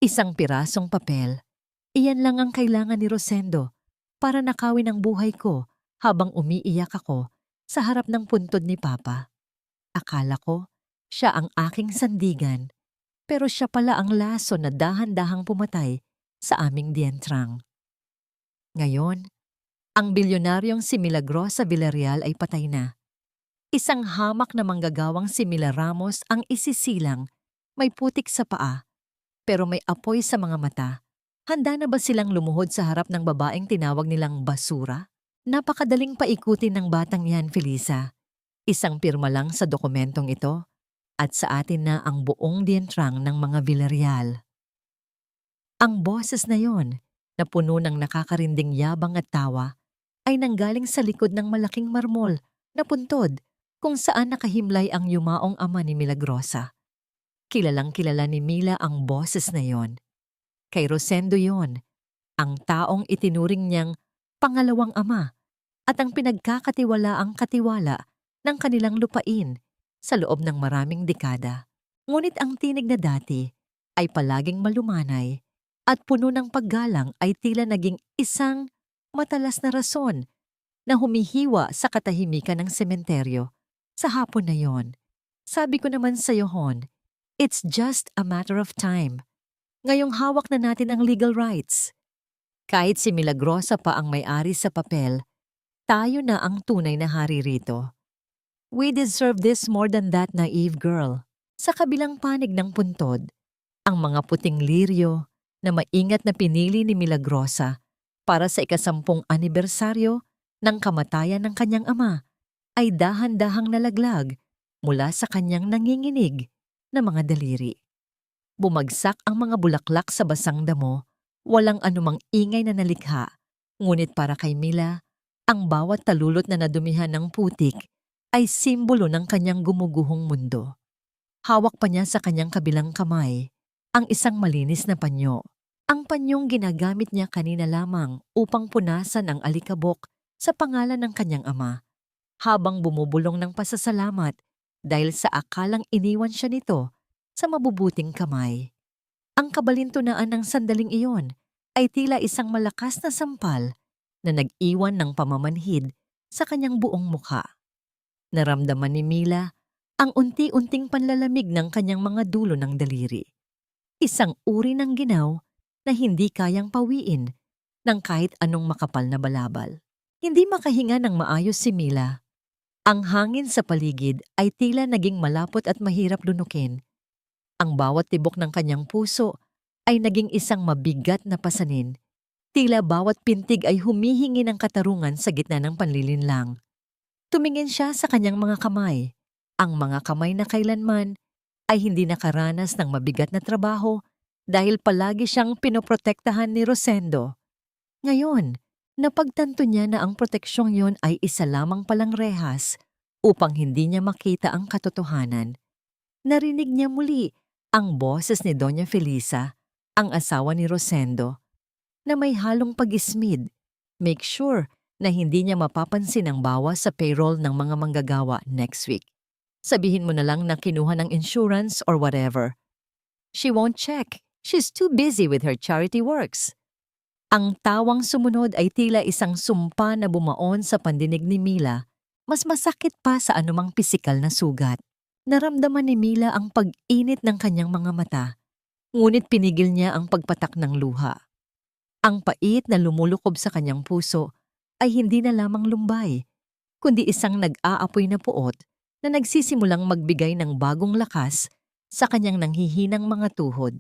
Isang pirasong papel. Iyan lang ang kailangan ni Rosendo para nakawin ang buhay ko habang umiiyak ako sa harap ng puntod ni Papa. Akala ko siya ang aking sandigan, pero siya pala ang laso na dahan-dahang pumatay sa aming dientrang. Ngayon, ang bilyonaryong si Milagrosa Villarreal ay patay na. Isang hamak na manggagawang si Mila Ramos ang isisilang, may putik sa paa, pero may apoy sa mga mata. Handa na ba silang lumuhod sa harap ng babaeng tinawag nilang basura? Napakadaling paikutin ng batang yan, Felisa. Isang pirma lang sa dokumentong ito at sa atin na ang buong dientrang ng mga Villarreal. Ang boses na yon, na puno ng nakakarinding yabang at tawa, ay nanggaling sa likod ng malaking marmol na puntod kung saan nakahimlay ang yumaong ama ni Milagrosa. Kilalang kilala ni Mila ang boses na yon. Kay Rosendo yon, ang taong itinuring niyang pangalawang ama at ang pinagkakatiwalaang katiwala ng kanilang lupain sa loob ng maraming dekada. Ngunit ang tinig na dati ay palaging malumanay at puno ng paggalang ay tila naging isang matalas na rason na humihiwa sa katahimikan ng sementeryo sa hapon na yon. Sabi ko naman sa iyo, Hon, it's just a matter of time. Ngayong hawak na natin ang legal rights. Kahit si Milagrosa pa ang may-ari sa papel, tayo na ang tunay na hari rito. We deserve this more than that, naive girl. Sa kabilang panig ng puntod, ang mga puting liryo na maingat na pinili ni Milagrosa para sa ika-10 anibersaryo ng kamatayan ng kanyang ama ay dahan-dahang nalaglag mula sa kanyang nanginginig na mga daliri. Bumagsak ang mga bulaklak sa basang damo, walang anumang ingay na nalikha, ngunit para kay Mila, ang bawat talulot na nadumihan ng putik ay simbolo ng kanyang gumuguhong mundo. Hawak pa niya sa kanyang kabilang kamay ang isang malinis na panyo. Ang panyong ginagamit niya kanina lamang upang punasan ang alikabok sa pangalan ng kanyang ama, habang bumubulong ng pasasalamat dahil sa akalang iniwan siya nito sa mabubuting kamay. Ang kabalintunaan ng sandaling iyon ay tila isang malakas na sampal na nag-iwan ng pamamanhid sa kanyang buong mukha. Naramdaman ni Mila ang unti-unting panlalamig ng kanyang mga dulo ng daliri. Isang uri ng ginaw na hindi kayang pawiin ng kahit anong makapal na balabal. Hindi makahinga ng maayos si Mila. Ang hangin sa paligid ay tila naging malapot at mahirap lunukin. Ang bawat tibok ng kanyang puso ay naging isang mabigat na pasanin. Tila bawat pintig ay humihingi ng katarungan sa gitna ng panlilinlang. Tumingin siya sa kanyang mga kamay. Ang mga kamay na kailanman ay hindi nakaranas ng mabigat na trabaho dahil palagi siyang pinoprotektahan ni Rosendo. Ngayon, napagtanto niya na ang proteksyong yon ay isa lamang palang rehas upang hindi niya makita ang katotohanan. Narinig niya muli ang boses ni Doña Felisa, ang asawa ni Rosendo, na may halong pag-ismid. Make sure na hindi niya mapapansin ang bawas sa payroll ng mga manggagawa next week. Sabihin mo na lang na kinuha ng insurance or whatever. She won't check. She's too busy with her charity works. Ang tawang sumunod ay tila isang sumpa na bumaon sa pandinig ni Mila, mas masakit pa sa anumang pisikal na sugat. Naramdaman ni Mila ang pag-init ng kanyang mga mata, ngunit pinigil niya ang pagpatak ng luha. Ang pait na lumulukob sa kanyang puso ay hindi na lamang lumbay, kundi isang nag-aapoy na puot na nagsisimulang magbigay ng bagong lakas sa kanyang nanghihinang mga tuhod.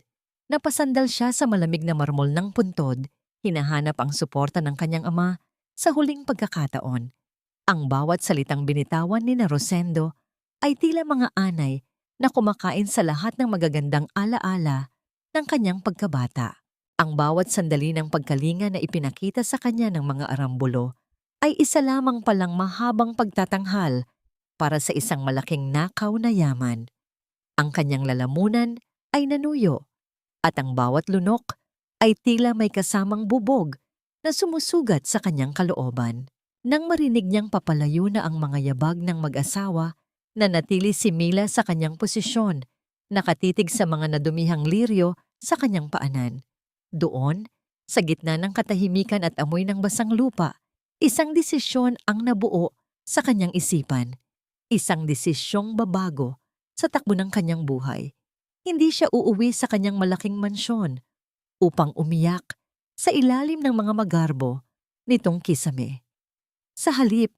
Napasandal siya sa malamig na marmol ng puntod, hinahanap ang suporta ng kanyang ama sa huling pagkakataon. Ang bawat salitang binitawan ni Rosendo ay tila mga anay na kumakain sa lahat ng magagandang alaala ng kanyang pagkabata. Ang bawat sandali ng pagkalinga na ipinakita sa kanya ng mga arambulo ay isa lamang palang mahabang pagtatanghal para sa isang malaking nakaw na yaman. Ang kanyang lalamunan ay nanuyo at ang bawat lunok ay tila may kasamang bubog na sumusugat sa kanyang kalooban. Nang marinig niyang papalayo na ang mga yabag ng mag-asawa, nanatili si Mila sa kanyang posisyon, nakatitig sa mga nadumihang liryo sa kanyang paanan. Doon, sa gitna ng katahimikan at amoy ng basang lupa, isang desisyon ang nabuo sa kanyang isipan. Isang desisyong babago sa takbo ng kanyang buhay. Hindi siya uuwi sa kanyang malaking mansyon upang umiyak sa ilalim ng mga magarbo nitong kisame. Sa halip,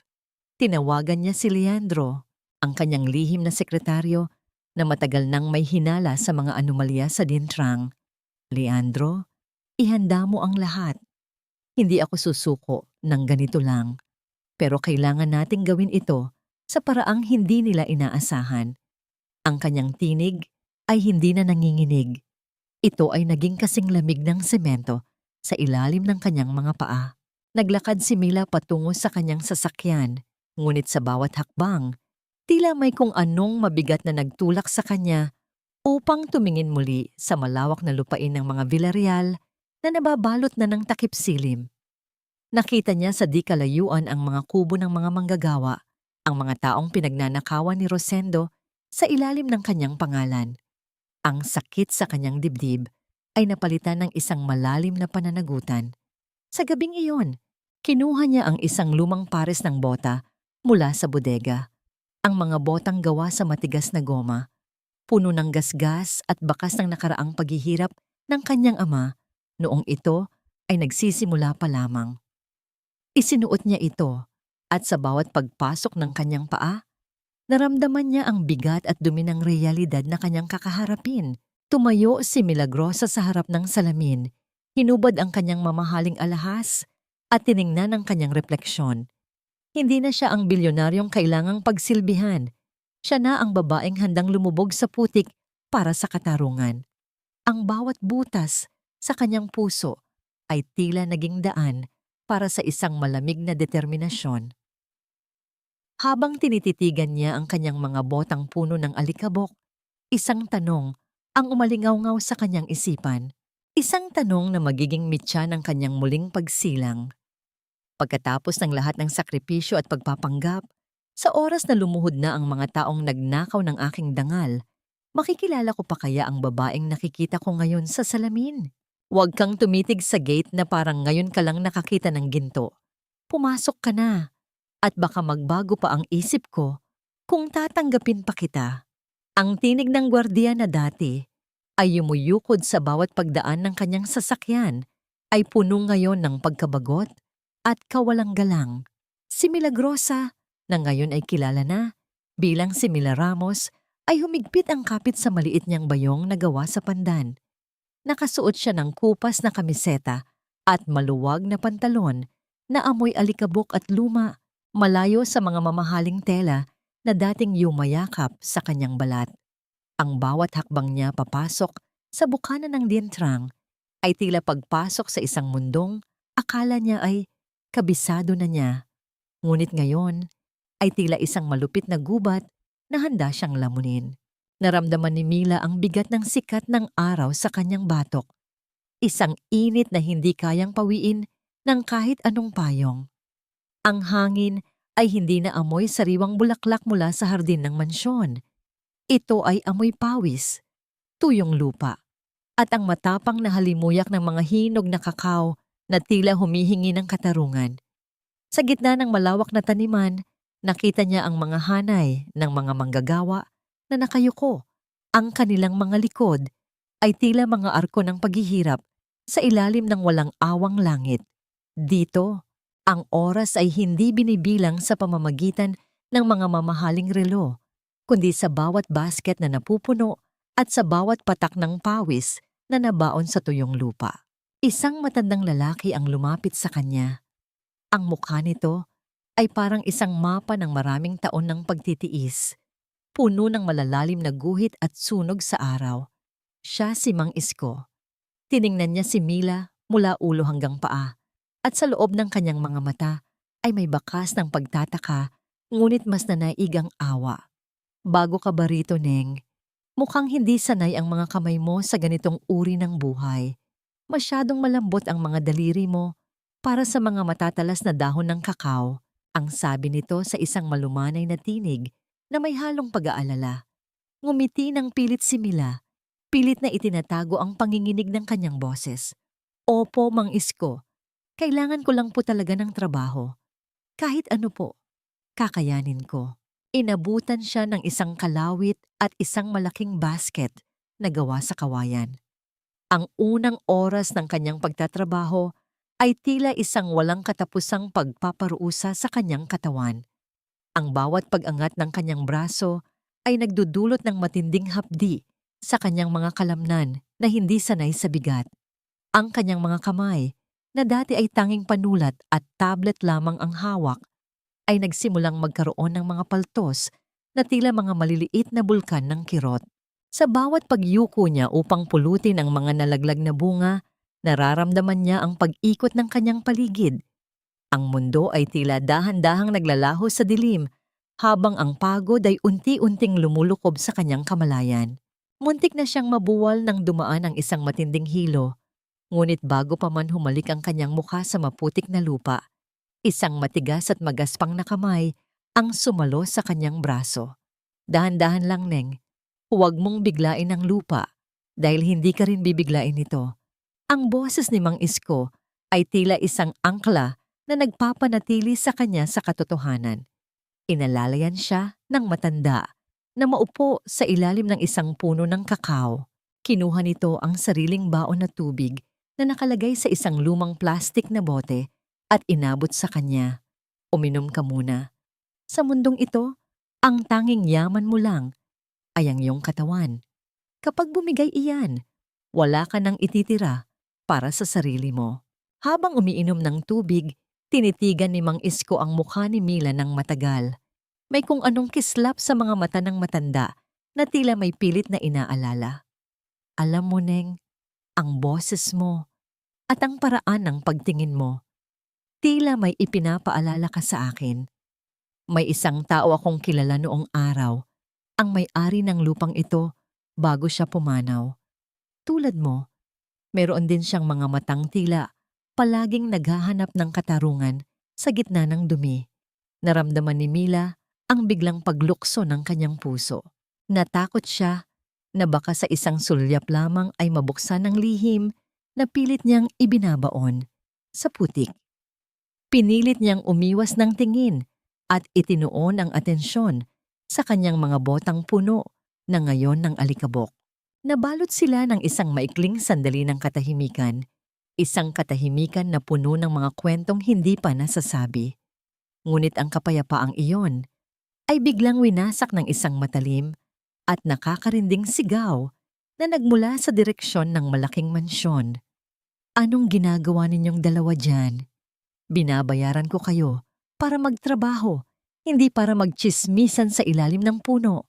tinawagan niya si Leandro, ang kanyang lihim na sekretaryo na matagal nang may hinala sa mga anomalya sa Dintrang. Leandro, ihanda mo ang lahat. Hindi ako susuko ng ganito lang, pero kailangan nating gawin ito sa paraang hindi nila inaasahan. Ang kanyang tinig ay hindi na nanginginig. Ito ay naging kasing lamig ng semento sa ilalim ng kanyang mga paa. Naglakad si Mila patungo sa kanyang sasakyan, ngunit sa bawat hakbang, tila may kung anong mabigat na nagtulak sa kanya upang tumingin muli sa malawak na lupain ng mga Villarreal na nababalot na ng takip silim. Nakita niya sa di kalayuan ang mga kubo ng mga manggagawa, ang mga taong pinagnanakawan ni Rosendo sa ilalim ng kanyang pangalan. Ang sakit sa kanyang dibdib ay napalitan ng isang malalim na pananagutan. Sa gabing iyon, kinuha niya ang isang lumang pares ng bota mula sa bodega. Ang mga botang gawa sa matigas na goma, puno ng gasgas at bakas ng nakaraang paghihirap ng kanyang ama noong ito ay nagsisimula pa lamang. Isinuot niya ito at sa bawat pagpasok ng kanyang paa, naramdaman niya ang bigat at dumi ng realidad na kanyang kakaharapin. Tumayo si Milagrosa sa harap ng salamin, hinubad ang kanyang mamahaling alahas at tiningnan ang kanyang refleksyon. Hindi na siya ang bilyonaryong kailangang pagsilbihan. Siya na ang babaeng handang lumubog sa putik para sa katarungan. Ang bawat butas sa kanyang puso ay tila naging daan para sa isang malamig na determinasyon. Habang tinititigan niya ang kanyang mga botang puno ng alikabok, isang tanong ang umalingaw-ngaw sa kanyang isipan. Isang tanong na magiging mitya ng kanyang muling pagsilang. Pagkatapos ng lahat ng sakripisyo at pagpapanggap, sa oras na lumuhod na ang mga taong nagnakaw ng aking dangal, makikilala ko pa kaya ang babaeng nakikita ko ngayon sa salamin? Huwag kang tumitig sa gate na parang ngayon ka lang nakakita ng ginto. Pumasok ka na, at baka magbago pa ang isip ko kung tatanggapin pa kita. Ang tinig ng gwardiya na dati ay yumuyukod sa bawat pagdaan ng kanyang sasakyan ay puno ngayon ng pagkabagot at kawalang galang. Si Milagrosa, na ngayon ay kilala na bilang si Mila Ramos, ay humigpit ang kapit sa maliit niyang bayong na gawa sa pandan. Nakasuot siya ng kupas na kamiseta at maluwag na pantalon na amoy alikabok at luma, malayo sa mga mamahaling tela na dating yumayakap sa kanyang balat. Ang bawat hakbang niya papasok sa bukana ng Dintrang ay tila pagpasok sa isang mundong akala niya ay kabisado na niya. Ngunit ngayon ay tila isang malupit na gubat na handa siyang lamunin. Naramdaman ni Mila ang bigat ng sikat ng araw sa kanyang batok. Isang init na hindi kayang pawiin ng kahit anong payong. Ang hangin ay hindi na amoy sariwang bulaklak mula sa hardin ng mansyon. Ito ay amoy pawis, tuyong lupa, at ang matapang na halimuyak ng mga hinog na kakao na tila humihingi ng katarungan. Sa gitna ng malawak na taniman, nakita niya ang mga hanay ng mga manggagawa na nakayuko. Ang kanilang mga likod ay tila mga arko ng paghihirap sa ilalim ng walang awang langit. Dito, ang oras ay hindi binibilang sa pamamagitan ng mga mamahaling relo, kundi sa bawat basket na napupuno at sa bawat patak ng pawis na nabaon sa tuyong lupa. Isang matandang lalaki ang lumapit sa kanya. Ang mukha nito ay parang isang mapa ng maraming taon ng pagtitiis, puno ng malalalim na guhit at sunog sa araw. Siya si Mang Isko. Tiningnan niya si Mila mula ulo hanggang paa, at sa loob ng kanyang mga mata ay may bakas ng pagtataka, ngunit mas nanaig ang awa. Bago ka ba rito, Neng? Mukhang hindi sanay ang mga kamay mo sa ganitong uri ng buhay. Masyadong malambot ang mga daliri mo para sa mga matatalas na dahon ng kakao, ang sabi nito sa isang malumanay na tinig na may halong pag-aalala. Ngumiti ng pilit si Mila, Pilit na itinatago ang panginginig ng kanyang boses. Opo, Mang Isko. Kailangan ko lang po talaga ng trabaho. Kahit ano po, kakayanin ko. Inabutan siya ng isang kalawit at isang malaking basket na gawa sa kawayan. Ang unang oras ng kanyang pagtatrabaho ay tila isang walang katapusang pagpaparusa sa kanyang katawan. Ang bawat pag-angat ng kanyang braso ay nagdudulot ng matinding hapdi sa kanyang mga kalamnan na hindi sanay sa bigat. Ang kanyang mga kamay, na dati ay tanging panulat at tablet lamang ang hawak, ay nagsimulang magkaroon ng mga paltos na tila mga maliliit na bulkan ng kirot. Sa bawat pagyuko niya upang pulutin ang mga nalaglag na bunga, nararamdaman niya ang pag-ikot ng kanyang paligid. Ang mundo ay tila dahan-dahang naglalaho sa dilim, habang ang pagod ay unti-unting lumulukob sa kanyang kamalayan. Muntik na siyang mabuwal nang dumaan ang isang matinding hilo, ngunit bago pa man humalik ang kanyang mukha sa maputik na lupa, isang matigas at magaspang na kamay ang sumalo sa kanyang braso. Dahan-dahan lang, Neng. Huwag mong biglain ang lupa dahil hindi ka rin bibiglain nito. Ang boses ni Mang Isko ay tila isang angkla na nagpapanatili sa kanya sa katotohanan. Inalalayan siya ng matanda na maupo sa ilalim ng isang puno ng kakao. Kinuha nito ang sariling baon na tubig na nakalagay sa isang lumang plastik na bote at inabot sa kanya. Uminom ka muna. Sa mundong ito, ang tanging yaman mo lang ay ang iyong katawan. Kapag bumigay iyan, wala ka nang ititira para sa sarili mo. Habang umiinom ng tubig, tinitigan ni Mang Isko ang mukha ni Mila ng matagal. May kung anong kislap sa mga mata ng matanda na tila may pilit na inaalala. Alam mo, Neng, ang boses mo at ang paraan ng pagtingin mo, tila may ipinapaalala ka sa akin. May isang tao akong kilala noong araw, ang may-ari ng lupang ito bago siya pumanaw. Tulad mo, meron din siyang mga matang tila palaging naghahanap ng katarungan sa gitna ng dumi. Naramdaman ni Mila ang biglang paglukso ng kanyang puso. Natakot siya na baka sa isang sulyap lamang ay mabuksan ng lihim na pilit niyang ibinabaon sa putik. Pinilit niyang umiwas ng tingin at itinuon ang atensyon sa kanyang mga botang puno na ngayon ng alikabok. Nabalot sila ng isang maikling sandali ng katahimikan, isang katahimikan na puno ng mga kwentong hindi pa nasasabi. Ngunit ang kapayapaang iyon ay biglang winasak ng isang matalim at nakakarinding sigaw na nagmula sa direksyon ng malaking mansyon. Anong ginagawa ninyong dalawa dyan? Binabayaran ko kayo para magtrabaho, hindi para magtsismisan sa ilalim ng puno.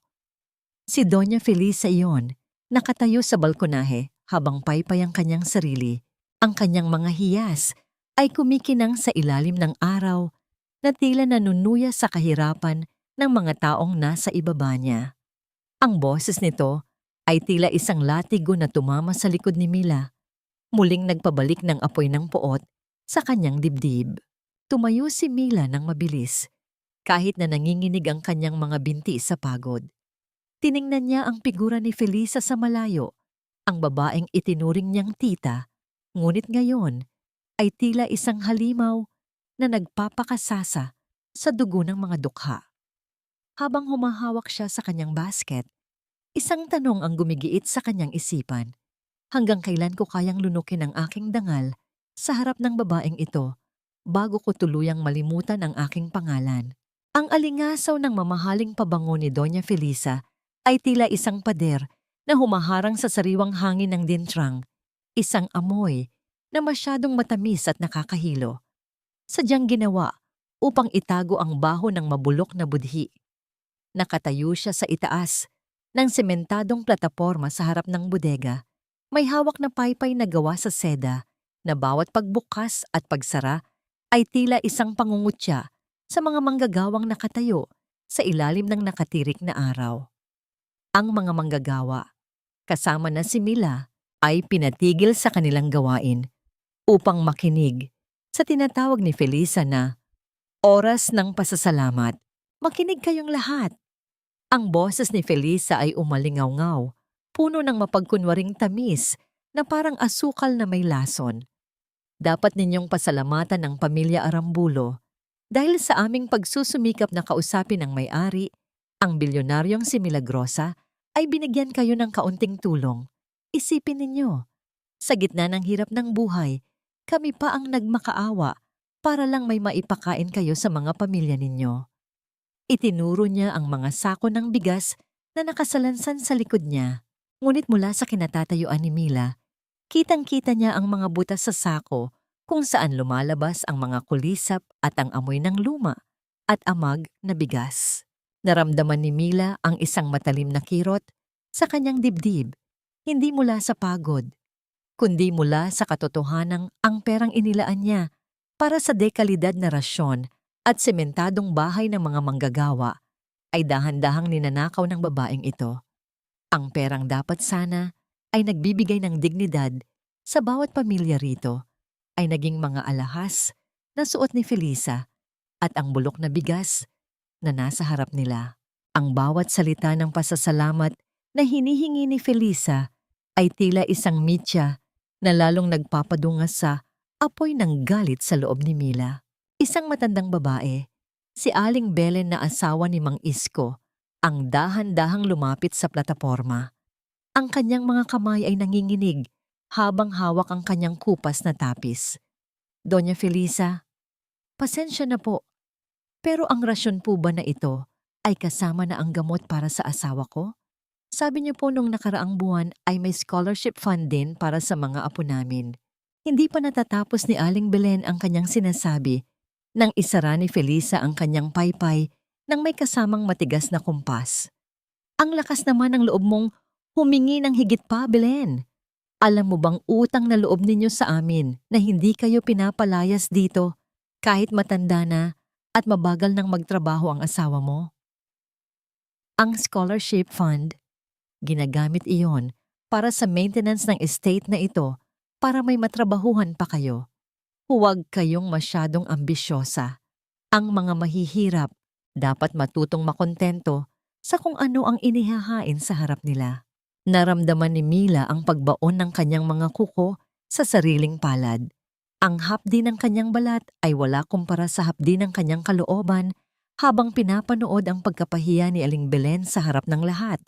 Si Doña Felisa iyon, nakatayo sa balkonahe habang paypay ang kanyang sarili. Ang kanyang mga hiyas ay kumikinang sa ilalim ng araw na tila nanunuya sa kahirapan ng mga taong nasa ibaba niya. Ang boses nito ay tila isang latigo na tumama sa likod ni Mila. Muling nagpabalik ng apoy ng poot sa kanyang dibdib. Tumayo si Mila ng mabilis, kahit na nanginginig ang kanyang mga binti sa pagod. Tiningnan niya ang figura ni Felisa sa malayo, ang babaeng itinuring niyang tita, ngunit ngayon ay tila isang halimaw na nagpapakasasa sa dugo ng mga dukha. Habang humahawak siya sa kanyang basket, isang tanong ang gumigiit sa kanyang isipan. Hanggang kailan ko kayang lunukin ang aking dangal sa harap ng babaeng ito bago ko tuluyang malimutan ang aking pangalan? Ang alingasaw ng mamahaling pabango ni Doña Felisa ay tila isang pader na humaharang sa sariwang hangin ng dintrang, isang amoy na masyadong matamis at nakakahilo. Sadyang ginawa upang itago ang baho ng mabulok na budhi. Nakatayo siya sa itaas ng sementadong plataporma sa harap ng bodega. May hawak na paypay na gawa sa seda na bawat pagbukas at pagsara ay tila isang pangungutya sa mga manggagawang nakatayo sa ilalim ng nakatirik na araw. Ang mga manggagawa, kasama na si Mila, ay pinatigil sa kanilang gawain upang makinig sa tinatawag ni Felisa na oras ng pasasalamat. Makinig kayong lahat. Ang boses ni Felisa ay umalingaw-ngaw puno ng mapagkunwaring tamis na parang asukal na may lason. Dapat ninyong pasalamatan ng pamilya Arambulo dahil sa aming pagsusumikap na kausapin ng may-ari, ang bilyonaryong si Milagrosa, ay binigyan kayo ng kaunting tulong. Isipin ninyo, sa gitna ng hirap ng buhay, kami pa ang nagmakaawa para lang may maipakain kayo sa mga pamilya ninyo. Itinuro niya ang mga sako ng bigas na nakasalansan sa likod niya. Ngunit mula sa kinatatayuan ni Mila, kitang-kita niya ang mga butas sa sako kung saan lumalabas ang mga kulisap at ang amoy ng luma at amag na bigas. Naramdaman ni Mila ang isang matalim na kirot sa kanyang dibdib, hindi mula sa pagod, kundi mula sa katotohanang ang perang inilaan niya para sa dekalidad na rasyon at sementadong bahay ng mga manggagawa ay dahan-dahang ninanakaw ng babaeng ito. Ang perang dapat sana ay nagbibigay ng dignidad sa bawat pamilya rito ay naging mga alahas na suot ni Felisa at ang bulok na bigas na nasa harap nila. Ang bawat salita ng pasasalamat na hinihingi ni Felisa ay tila isang mitya na lalong nagpapadungas sa apoy ng galit sa loob ni Mila. Isang matandang babae, si Aling Belen na asawa ni Mang Isko, ang dahan-dahang lumapit sa plataporma. Ang kanyang mga kamay ay nanginginig habang hawak ang kanyang kupas na tapis. Doña Felisa, pasensya na po, pero ang rasyon po ba na ito ay kasama na ang gamot para sa asawa ko? Sabi niyo po nung nakaraang buwan ay may scholarship fund din para sa mga apo namin. Hindi pa natatapos ni Aling Belen ang kanyang sinasabi nang isara ni Felisa ang kanyang paypay nang may kasamang matigas na kumpas. Ang lakas naman ng loob mong humingi ng higit pa, Belen. Alam mo bang utang na loob ninyo sa amin na hindi kayo pinapalayas dito kahit matanda na at mabagal nang magtrabaho ang asawa mo? Ang scholarship fund, ginagamit iyon para sa maintenance ng estate na ito para may matrabahuhan pa kayo. Huwag kayong masyadong ambisyosa. Ang mga mahihirap dapat matutong makontento sa kung ano ang inihahain sa harap nila. Naramdaman ni Mila ang pagbaon ng kanyang mga kuko sa sariling palad. Ang hapdi ng kanyang balat ay wala kumpara sa hapdi ng kanyang kalooban habang pinapanood ang pagkapahiya ni Aling Belen sa harap ng lahat.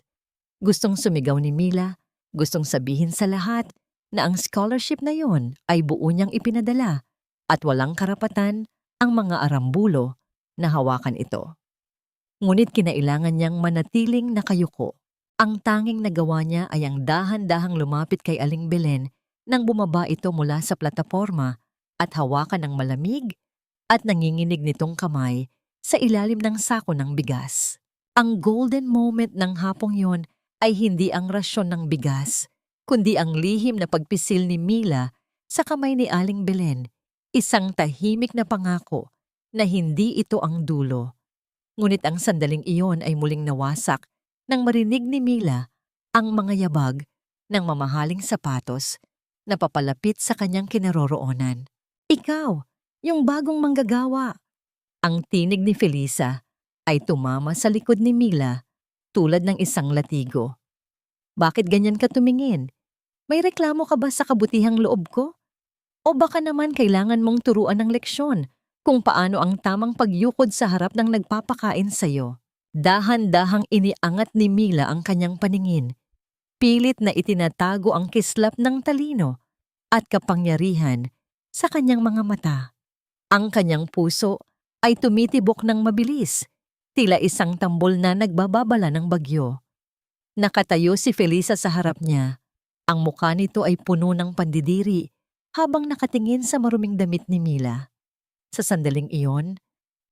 Gustong sumigaw ni Mila, gustong sabihin sa lahat na ang scholarship na yon ay buo niyang ipinadala at walang karapatan ang mga Arambulo na hawakan ito. Ngunit kinailangan niyang manatiling nakayuko. Ang tanging nagawa niya ay ang dahan-dahang lumapit kay Aling Belen nang bumaba ito mula sa plataporma at hawakan ng malamig at nanginginig nitong kamay sa ilalim ng sako ng bigas. Ang golden moment ng hapong yon ay hindi ang rasyon ng bigas, kundi ang lihim na pagpisil ni Mila sa kamay ni Aling Belen, isang tahimik na pangako na hindi ito ang dulo. Ngunit ang sandaling iyon ay muling nawasak nang marinig ni Mila ang mga yabag ng mamahaling sapatos na papalapit sa kanyang kinaroroonan. Ikaw, yung bagong manggagawa. Ang tinig ni Felisa ay tumama sa likod ni Mila tulad ng isang latigo. Bakit ganyan ka tumingin? May reklamo ka ba sa kabutihang loob ko? O baka naman kailangan mong turuan ng leksyon kung paano ang tamang pagyukod sa harap ng nagpapakain sa'yo? Dahan-dahang iniangat ni Mila ang kanyang paningin. Pilit na itinatago ang kislap ng talino at kapangyarihan sa kanyang mga mata. Ang kanyang puso ay tumitibok ng mabilis, tila isang tambol na nagbababala ng bagyo. Nakatayo si Felisa sa harap niya. Ang mukha nito ay puno ng pandidiri habang nakatingin sa maruming damit ni Mila. Sa sandaling iyon,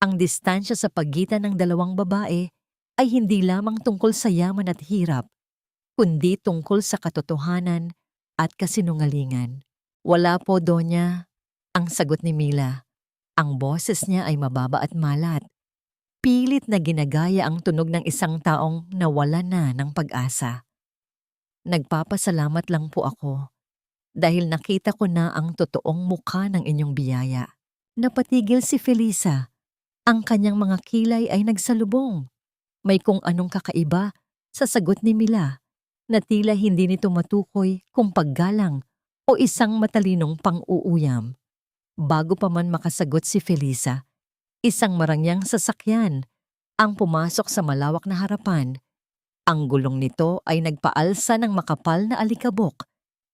ang distansya sa pagitan ng dalawang babae ay hindi lamang tungkol sa yaman at hirap, kundi tungkol sa katotohanan at kasinungalingan. Wala po, Donya, ang sagot ni Mila. Ang boses niya ay mababa at malat. Pilit na ginagaya ang tunog ng isang taong nawala na ng pag-asa. Nagpapasalamat lang po ako dahil nakita ko na ang totoong mukha ng inyong biyaya. Napatigil si Felisa. Ang kanyang mga kilay ay nagsalubong. May kung anong kakaiba sa sagot ni Mila. na tila hindi nito matukoy kung paggalang o isang matalinong pang-uuyam. Bago pa man makasagot si Felisa, isang marangyang sasakyan ang pumasok sa malawak na harapan. Ang gulong nito ay nagpaalsa ng makapal na alikabok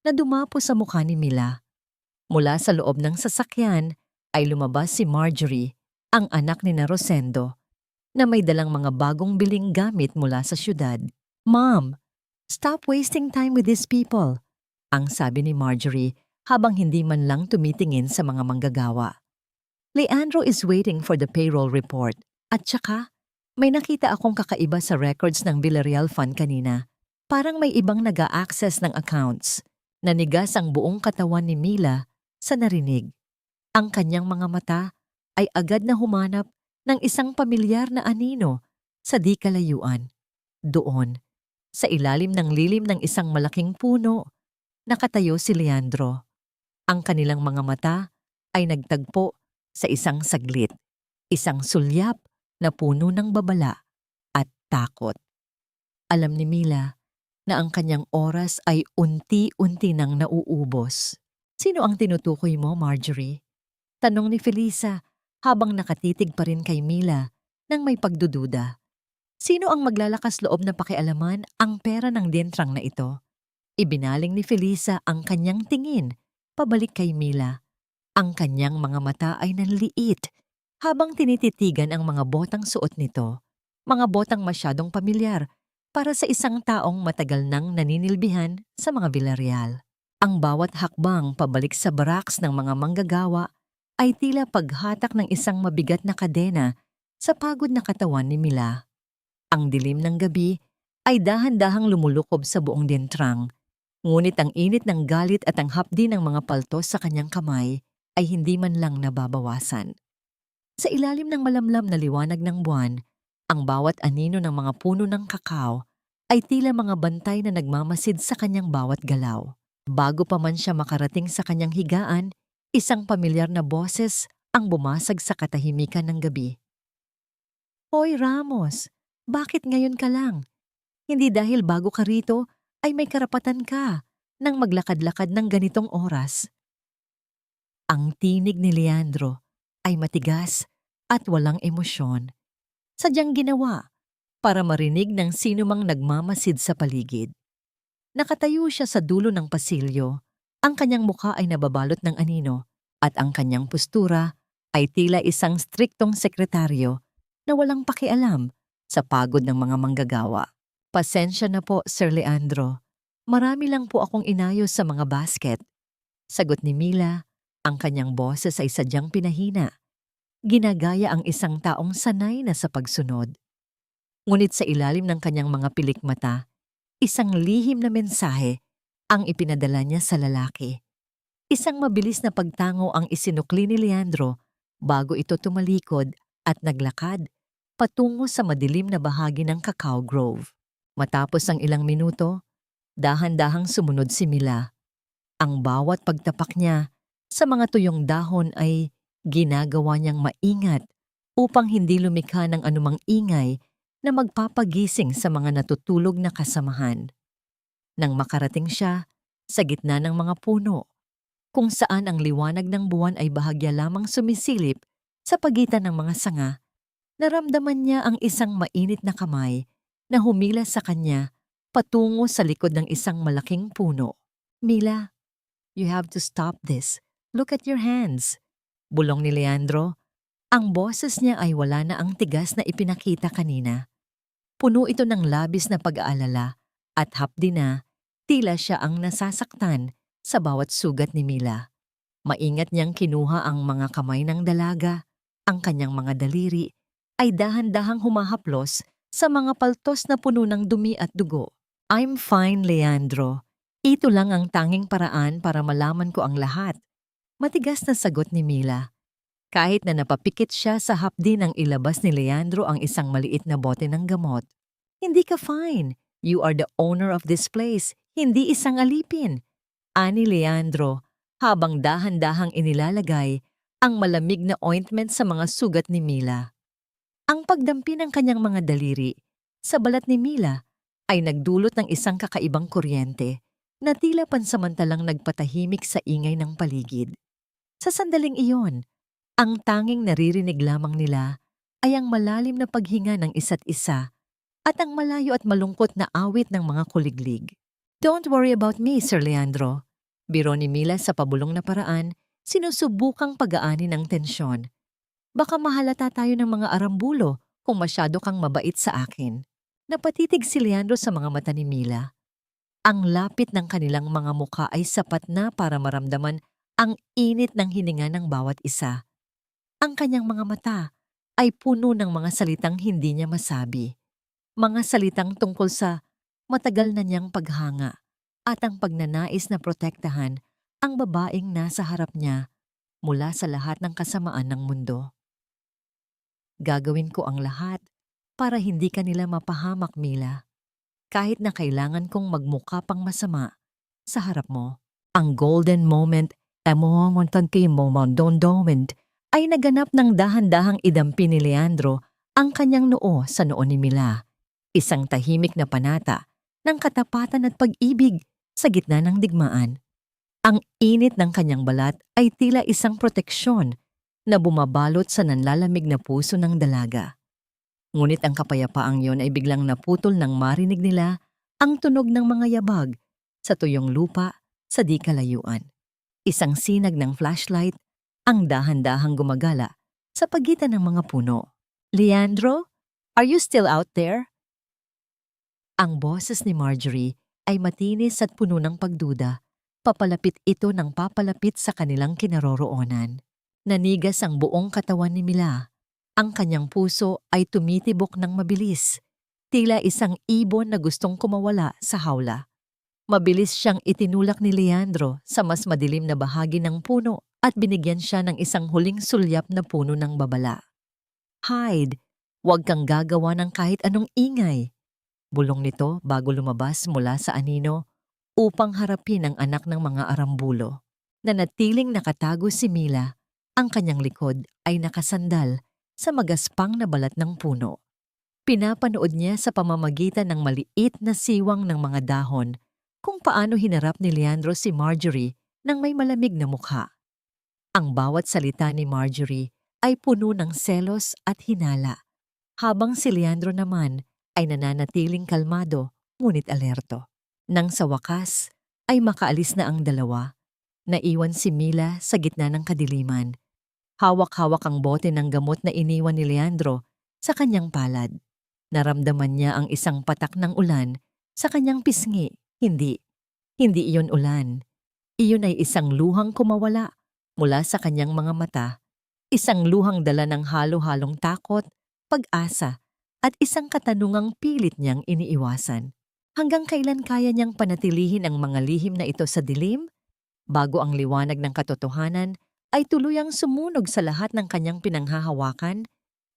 na dumapo sa mukha ni Mila. Mula sa loob ng sasakyan ay lumabas si Marjorie, ang anak ni Rosendo, na may dalang mga bagong biling gamit mula sa syudad. "Mom, stop wasting time with these people," ang sabi ni Marjorie habang hindi man lang tumitingin sa mga manggagawa. "Leandro is waiting for the payroll report. At saka, may nakita akong kakaiba sa records ng Villarreal Fund kanina. Parang may ibang nag-a-access ng accounts." Nanigas ang buong katawan ni Mila sa narinig. Ang kanyang mga mata ay agad na humanap ng isang pamilyar na anino sa di kalayuan. Doon, sa ilalim ng lilim ng isang malaking puno, nakatayo si Leandro. Ang kanilang mga mata ay nagtagpo sa isang saglit, isang sulyap na puno ng babala at takot. Alam ni Mila na ang kanyang oras ay unti-unti nang nauubos. "Sino ang tinutukoy mo, Marjorie?" tanong ni Felisa habang nakatitig pa rin kay Mila nang may pagdududa. Sino ang maglalakas loob na pakialaman ang pera ng dientrang na ito? Ibinaling ni Felisa ang kanyang tingin pabalik kay Mila. Ang kanyang mga mata ay nanliit habang tinititigan ang mga botang suot nito, mga botang masyadong pamilyar para sa isang taong matagal nang naninilbihan sa mga Villarreal. Ang bawat hakbang pabalik sa baraks ng mga manggagawa ay tila paghatak ng isang mabigat na kadena sa pagod na katawan ni Mila. Ang dilim ng gabi ay dahan-dahang lumulukob sa buong dientrang, ngunit ang init ng galit at ang hapdi ng mga paltos sa kanyang kamay ay hindi man lang nababawasan. Sa ilalim ng malamlam na liwanag ng buwan, ang bawat anino ng mga puno ng kakao ay tila mga bantay na nagmamasid sa kanyang bawat galaw. Bago pa man siya makarating sa kanyang higaan, isang pamilyar na boses ang bumasag sa katahimikan ng gabi. "Hoy Ramos, bakit ngayon ka lang? Hindi dahil bago ka rito ay may karapatan ka nang maglakad-lakad ng ganitong oras." Ang tinig ni Leandro ay matigas at walang emosyon. Sadyang ginawa para marinig ng sino mang nagmamasid sa paligid. Nakatayo siya sa dulo ng pasilyo. Ang kanyang mukha ay nababalot ng anino at ang kanyang postura ay tila isang striktong sekretaryo na walang pakialam sa pagod ng mga manggagawa. "Pasensya na po, Sir Leandro. Marami lang po akong inayos sa mga basket." Sagot ni Mila, ang kanyang boses ay sadyang pinahina. Ginagaya ang isang taong sanay na sa pagsunod. Ngunit sa ilalim ng kanyang mga pilik mata, isang lihim na mensahe ang ipinadala niya sa lalaki. Isang mabilis na pagtango ang isinukli ni Leandro bago ito tumalikod at naglakad patungo sa madilim na bahagi ng Cacao Grove. Matapos ang ilang minuto, dahan-dahang sumunod si Mila. Ang bawat pagtapak niya sa mga tuyong dahon ay ginagawa niyang maingat upang hindi lumikha ng anumang ingay na magpapagising sa mga natutulog na kasamahan. Nang makarating siya sa gitna ng mga puno, kung saan ang liwanag ng buwan ay bahagya lamang sumisilip sa pagitan ng mga sanga, naramdaman niya ang isang mainit na kamay na humila sa kanya patungo sa likod ng isang malaking puno. "Mila, you have to stop this. Look at your hands," bulong ni Leandro. Ang boses niya ay wala na ang tigas na ipinakita kanina. Puno ito ng labis na pag-aalala at hapdi na tila siya ang nasasaktan sa bawat sugat ni Mila. Maingat niyang kinuha ang mga kamay ng dalaga. Ang kanyang mga daliri ay dahan-dahang humahaplos sa mga paltos na puno ng dumi at dugo. "I'm fine, Leandro. Ito lang ang tanging paraan para malaman ko ang lahat," matigas na sagot ni Mila. Kahit na napapikit siya sa hapdi nang ilabas ni Leandro ang isang maliit na bote ng gamot. "Hindi ka fine. You are the owner of this place, hindi isang alipin," ani Leandro habang dahan-dahang inilalagay ang malamig na ointment sa mga sugat ni Mila. Ang pagdampi ng kanyang mga daliri sa balat ni Mila ay nagdulot ng isang kakaibang kuryente na tila pansamantalang nagpatahimik sa ingay ng paligid. Sa sandaling iyon, ang tanging naririnig lamang nila ay ang malalim na paghinga ng isa't isa at ang malayo at malungkot na awit ng mga kuliglig. "Don't worry about me, Sir Leandro." Biro ni Mila sa pabulong na paraan, sinusubukang pagaanin ng tensyon. "Baka mahalata tayo ng mga arambulo kung masyado kang mabait sa akin." Napatitig si Leandro sa mga mata ni Mila. Ang lapit ng kanilang mga mukha ay sapat na para maramdaman ang init ng hininga ng bawat isa. Ang kanyang mga mata ay puno ng mga salitang hindi niya masabi. Mga salitang tungkol sa matagal na niyang paghanga at ang pagnanais na protektahan ang babaeng nasa harap niya mula sa lahat ng kasamaan ng mundo. "Gagawin ko ang lahat para hindi ka nila mapahamak, Mila. Kahit na kailangan kong magmukha pang masama sa harap mo." Ang golden moment, ay naganap ng dahan-dahang idampi ni Leandro ang kanyang noo sa noo ni Mila. Isang tahimik na panata ng katapatan at pag-ibig sa gitna ng digmaan. Ang init ng kanyang balat ay tila isang proteksyon na bumabalot sa nanlalamig na puso ng dalaga. Ngunit ang kapayapaang yon ay biglang naputol nang marinig nila ang tunog ng mga yabag sa tuyong lupa sa di kalayuan. Isang sinag ng flashlight ang dahan-dahang gumagala sa pagitan ng mga puno. "Leandro, are you still out there?" Ang boses ni Marjorie ay matinis at puno ng pagduda. Papalapit ito ng papalapit sa kanilang kinaroroonan. Nanigas ang buong katawan ni Mila. Ang kanyang puso ay tumitibok ng mabilis, tila isang ibon na gustong kumawala sa hawla. Mabilis siyang itinulak ni Leandro sa mas madilim na bahagi ng puno at binigyan siya ng isang huling sulyap na puno ng babala. "Hide, huwag kang gagawa ng kahit anong ingay." Bulong nito bago lumabas mula sa anino upang harapin ang anak ng mga arambulo. Nanatiling nakatago si Mila. Ang kanyang likod ay nakasandal sa magaspang na balat ng puno. Pinapanood niya sa pamamagitan ng maliit na siwang ng mga dahon kung paano hinarap ni Leandro si Marjorie ng may malamig na mukha. Ang bawat salita ni Marjorie ay puno ng selos at hinala, habang si Leandro naman ay nananatiling kalmado ngunit alerto. Nang sa wakas ay makaalis na ang dalawa, naiwan si Mila sa gitna ng kadiliman. Hawak-hawak ang bote ng gamot na iniwan ni Leandro sa kanyang palad. Naramdaman niya ang isang patak ng ulan sa kanyang pisngi. Hindi iyon ulan. Iyon ay isang luhang kumawala mula sa kanyang mga mata. Isang luhang dala ng halo-halong takot, pag-asa, at isang katanungang pilit niyang iniiwasan. Hanggang kailan kaya niyang panatilihin ang mga lihim na ito sa dilim? Bago ang liwanag ng katotohanan ay tuluyang sumunog sa lahat ng kanyang pinanghahawakan,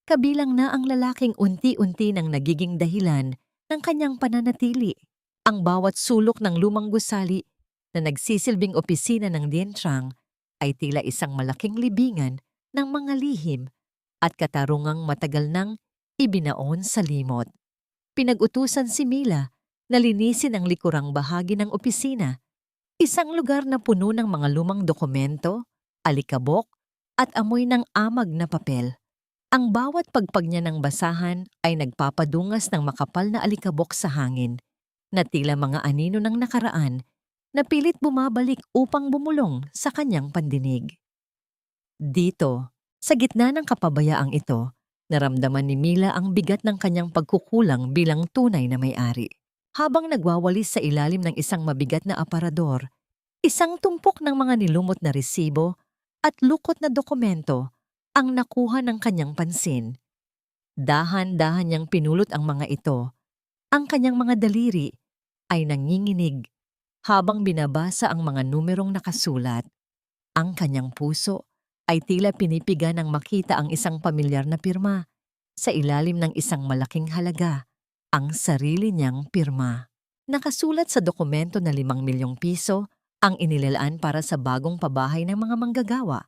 kabilang na ang lalaking unti-unti nang nagiging dahilan ng kanyang pananatili. Ang bawat sulok ng lumang gusali na nagsisilbing opisina ng dientrang ay tila isang malaking libingan ng mga lihim at katarungang matagal nang ibinaon sa limot. Pinag-utusan si Mila na linisin ang likurang bahagi ng opisina, isang lugar na puno ng mga lumang dokumento, alikabok, at amoy ng amag na papel. Ang bawat pagpag niya ng basahan ay nagpapadungas ng makapal na alikabok sa hangin, na tila mga anino ng nakaraan na pilit bumabalik upang bumulong sa kanyang pandinig. Dito, sa gitna ng kapabayaang ito, naramdaman ni Mila ang bigat ng kanyang pagkukulang bilang tunay na may-ari. Habang nagwawalis sa ilalim ng isang mabigat na aparador, isang tumpok ng mga nilumot na resibo at lukot na dokumento ang nakuha ng kanyang pansin. Dahan-dahan niyang pinulot ang mga ito. Ang kanyang mga daliri ay nanginginig habang binabasa ang mga numerong nakasulat. Ang kanyang puso ay tila pinipiga nang makita ang isang pamilyar na pirma. Sa ilalim ng isang malaking halaga, ang sarili niyang pirma. Nakasulat sa dokumento na 5 milyong piso ang inilalaan para sa bagong pabahay ng mga manggagawa.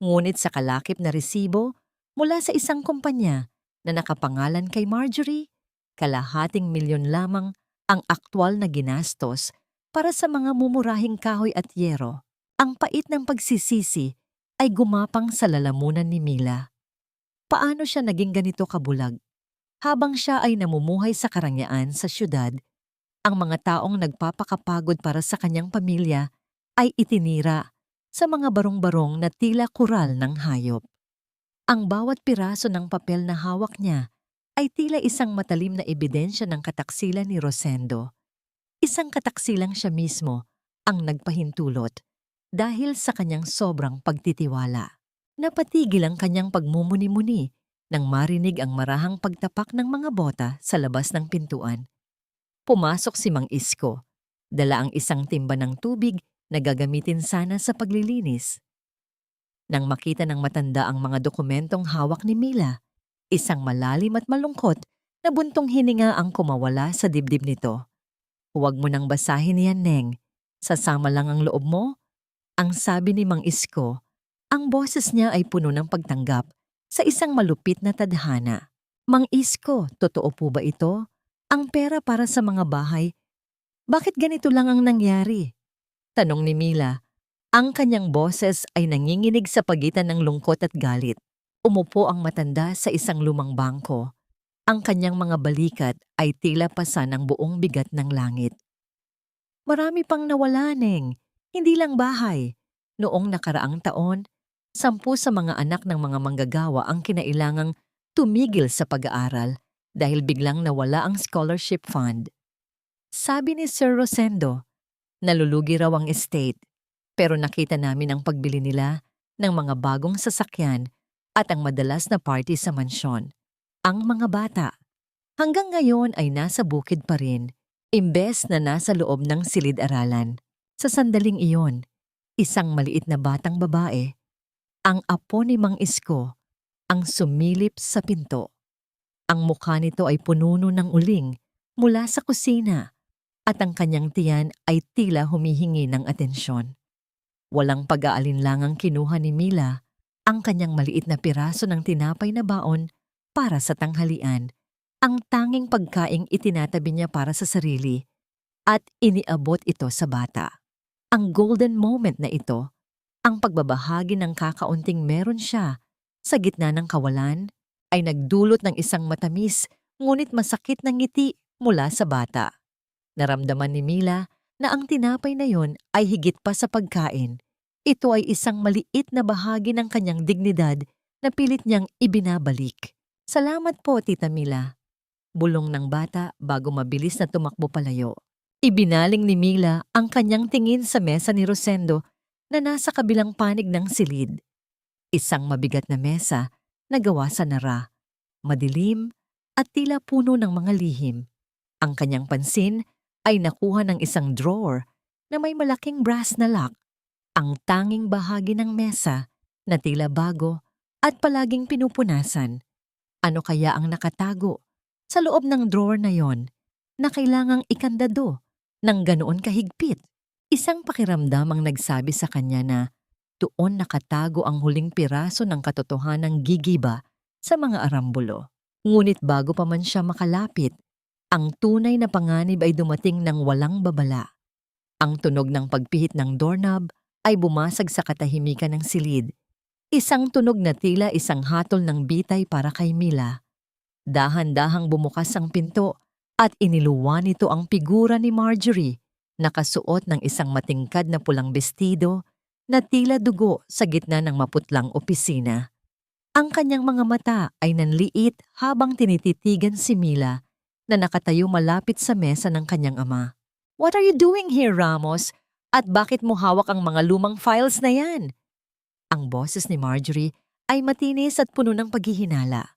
Ngunit sa kalakip na resibo mula sa isang kumpanya na nakapangalan kay Marjorie, 250,000 lamang Ang aktwal na ginastos para sa mga mumurahing kahoy at yero, ang pait ng pagsisisi ay gumapang sa lalamunan ni Mila. Paano siya naging ganito kabulag? Habang siya ay namumuhay sa karangyaan sa syudad, ang mga taong nagpapakapagod para sa kanyang pamilya ay itinira sa mga barong-barong na tila kural ng hayop. Ang bawat piraso ng papel na hawak niya ay tila isang matalim na ebidensya ng kataksilan ni Rosendo. Isang kataksilang siya mismo ang nagpahintulot dahil sa kanyang sobrang pagtitiwala. Napatigil ang kanyang pagmumuni-muni nang marinig ang marahang pagtapak ng mga bota sa labas ng pintuan. Pumasok si Mang Isko, dala ang isang timba ng tubig na gagamitin sana sa paglilinis. Nang makita ng matanda ang mga dokumentong hawak ni Mila, isang malalim at malungkot na buntong hininga ang kumawala sa dibdib nito. "Huwag mo nang basahin yan, Neng. Sasama lang ang loob mo." Ang sabi ni Mang Isko. Ang boses niya ay puno ng pagtanggap sa isang malupit na tadhana. "Mang Isko, totoo po ba ito? Ang pera para sa mga bahay, bakit ganito lang ang nangyari?" Tanong ni Mila. Ang kanyang boses ay nanginginig sa pagitan ng lungkot at galit. Umupo ang matanda sa isang lumang bangko. Ang kanyang mga balikat ay tila pasan ng buong bigat ng langit. "Marami pang nawala, Neng. Hindi lang bahay. Noong nakaraang taon, 10 sa mga anak ng mga manggagawa ang kinailangang tumigil sa pag-aaral dahil biglang nawala ang scholarship fund." Sabi ni Sir Rosendo, nalulugi raw ang estate, pero nakita namin ang pagbili nila ng mga bagong sasakyan at ang madalas na party sa mansyon. Ang mga bata, hanggang ngayon ay nasa bukid pa rin, imbes na nasa loob ng silid-aralan. Sa sandaling iyon, isang maliit na batang babae, ang apo ni Mang Isko, ang sumilip sa pinto. Ang mukha nito ay pununo ng uling mula sa kusina at ang kanyang tiyan ay tila humihingi ng atensyon. Walang pag-aalinlangang kinuha ni Mila ang kanyang maliit na piraso ng tinapay na baon para sa tanghalian, ang tanging pagkaing itinatabi niya para sa sarili, at iniabot ito sa bata. Ang golden moment na ito, ang pagbabahagi ng kakaunting meron siya sa gitna ng kawalan, ay nagdulot ng isang matamis ngunit masakit na ngiti mula sa bata. Naramdaman ni Mila na ang tinapay na yon ay higit pa sa pagkain. Ito ay isang maliit na bahagi ng kanyang dignidad na pilit niyang ibinabalik. "Salamat po, Tita Mila." Bulong ng bata bago mabilis na tumakbo palayo. Ibinaling ni Mila ang kanyang tingin sa mesa ni Rosendo na nasa kabilang panig ng silid. Isang mabigat na mesa na gawa sa nara, madilim at tila puno ng mga lihim. Ang kanyang pansin ay nakuha ng isang drawer na may malaking brass na lock, ang tanging bahagi ng mesa na tila bago at palaging pinupunasan. Ano kaya ang nakatago sa loob ng drawer na yon na kailangang ikandado ng ganoon kahigpit? Isang pakiramdam ang nagsabi sa kanya na doon nakatago ang huling piraso ng katotohanang gigiba sa mga arambulo. Ngunit bago pa man siya makalapit, ang tunay na panganib ay dumating ng walang babala. Ang tunog ng pagpihit ng doorknob ay bumasag sa katahimikan ng silid. Isang tunog na tila isang hatol ng bitay para kay Mila. Dahan-dahang bumukas ang pinto at iniluwan nito ang figura ni Marjorie, nakasuot ng isang matingkad na pulang bestido na tila dugo sa gitna ng maputlang opisina. Ang kanyang mga mata ay nanliit habang tinititigan si Mila na nakatayo malapit sa mesa ng kanyang ama. "What are you doing here, Ramos? At bakit mo hawak ang mga lumang files na yan?" Ang boses ni Marjorie ay matinis at puno ng paghihinala.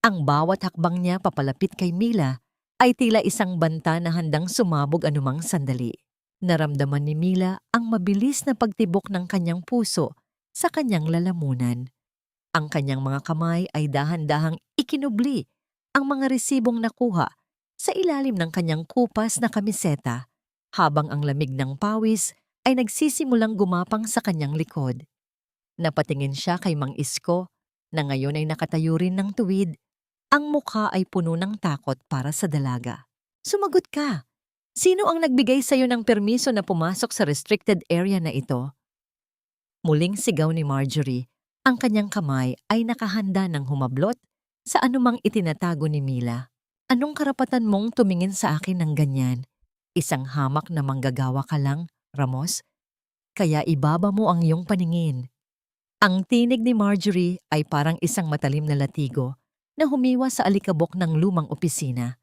Ang bawat hakbang niya papalapit kay Mila ay tila isang banta na handang sumabog anumang sandali. Naramdaman ni Mila ang mabilis na pagtibok ng kanyang puso sa kanyang lalamunan. Ang kanyang mga kamay ay dahan-dahang ikinubli ang mga resibong nakuha sa ilalim ng kanyang kupas na kamiseta, habang ang lamig ng pawis ay nagsisimulang gumapang sa kanyang likod. Napatingin siya kay Mang Isko na ngayon ay nakatayo rin ng tuwid. Ang mukha ay puno ng takot para sa dalaga. "Sumagot ka! Sino ang nagbigay sa'yo ng permiso na pumasok sa restricted area na ito? Muling sigaw ni Marjorie. Ang kanyang kamay ay nakahanda ng humablot sa anumang itinatago ni Mila. Anong karapatan mong tumingin sa akin ng ganyan? Isang hamak na manggagawa ka lang, Ramos? Kaya ibaba mo ang iyong paningin. Ang tinig ni Marjorie ay parang isang matalim na latigo na humiwa sa alikabok ng lumang opisina.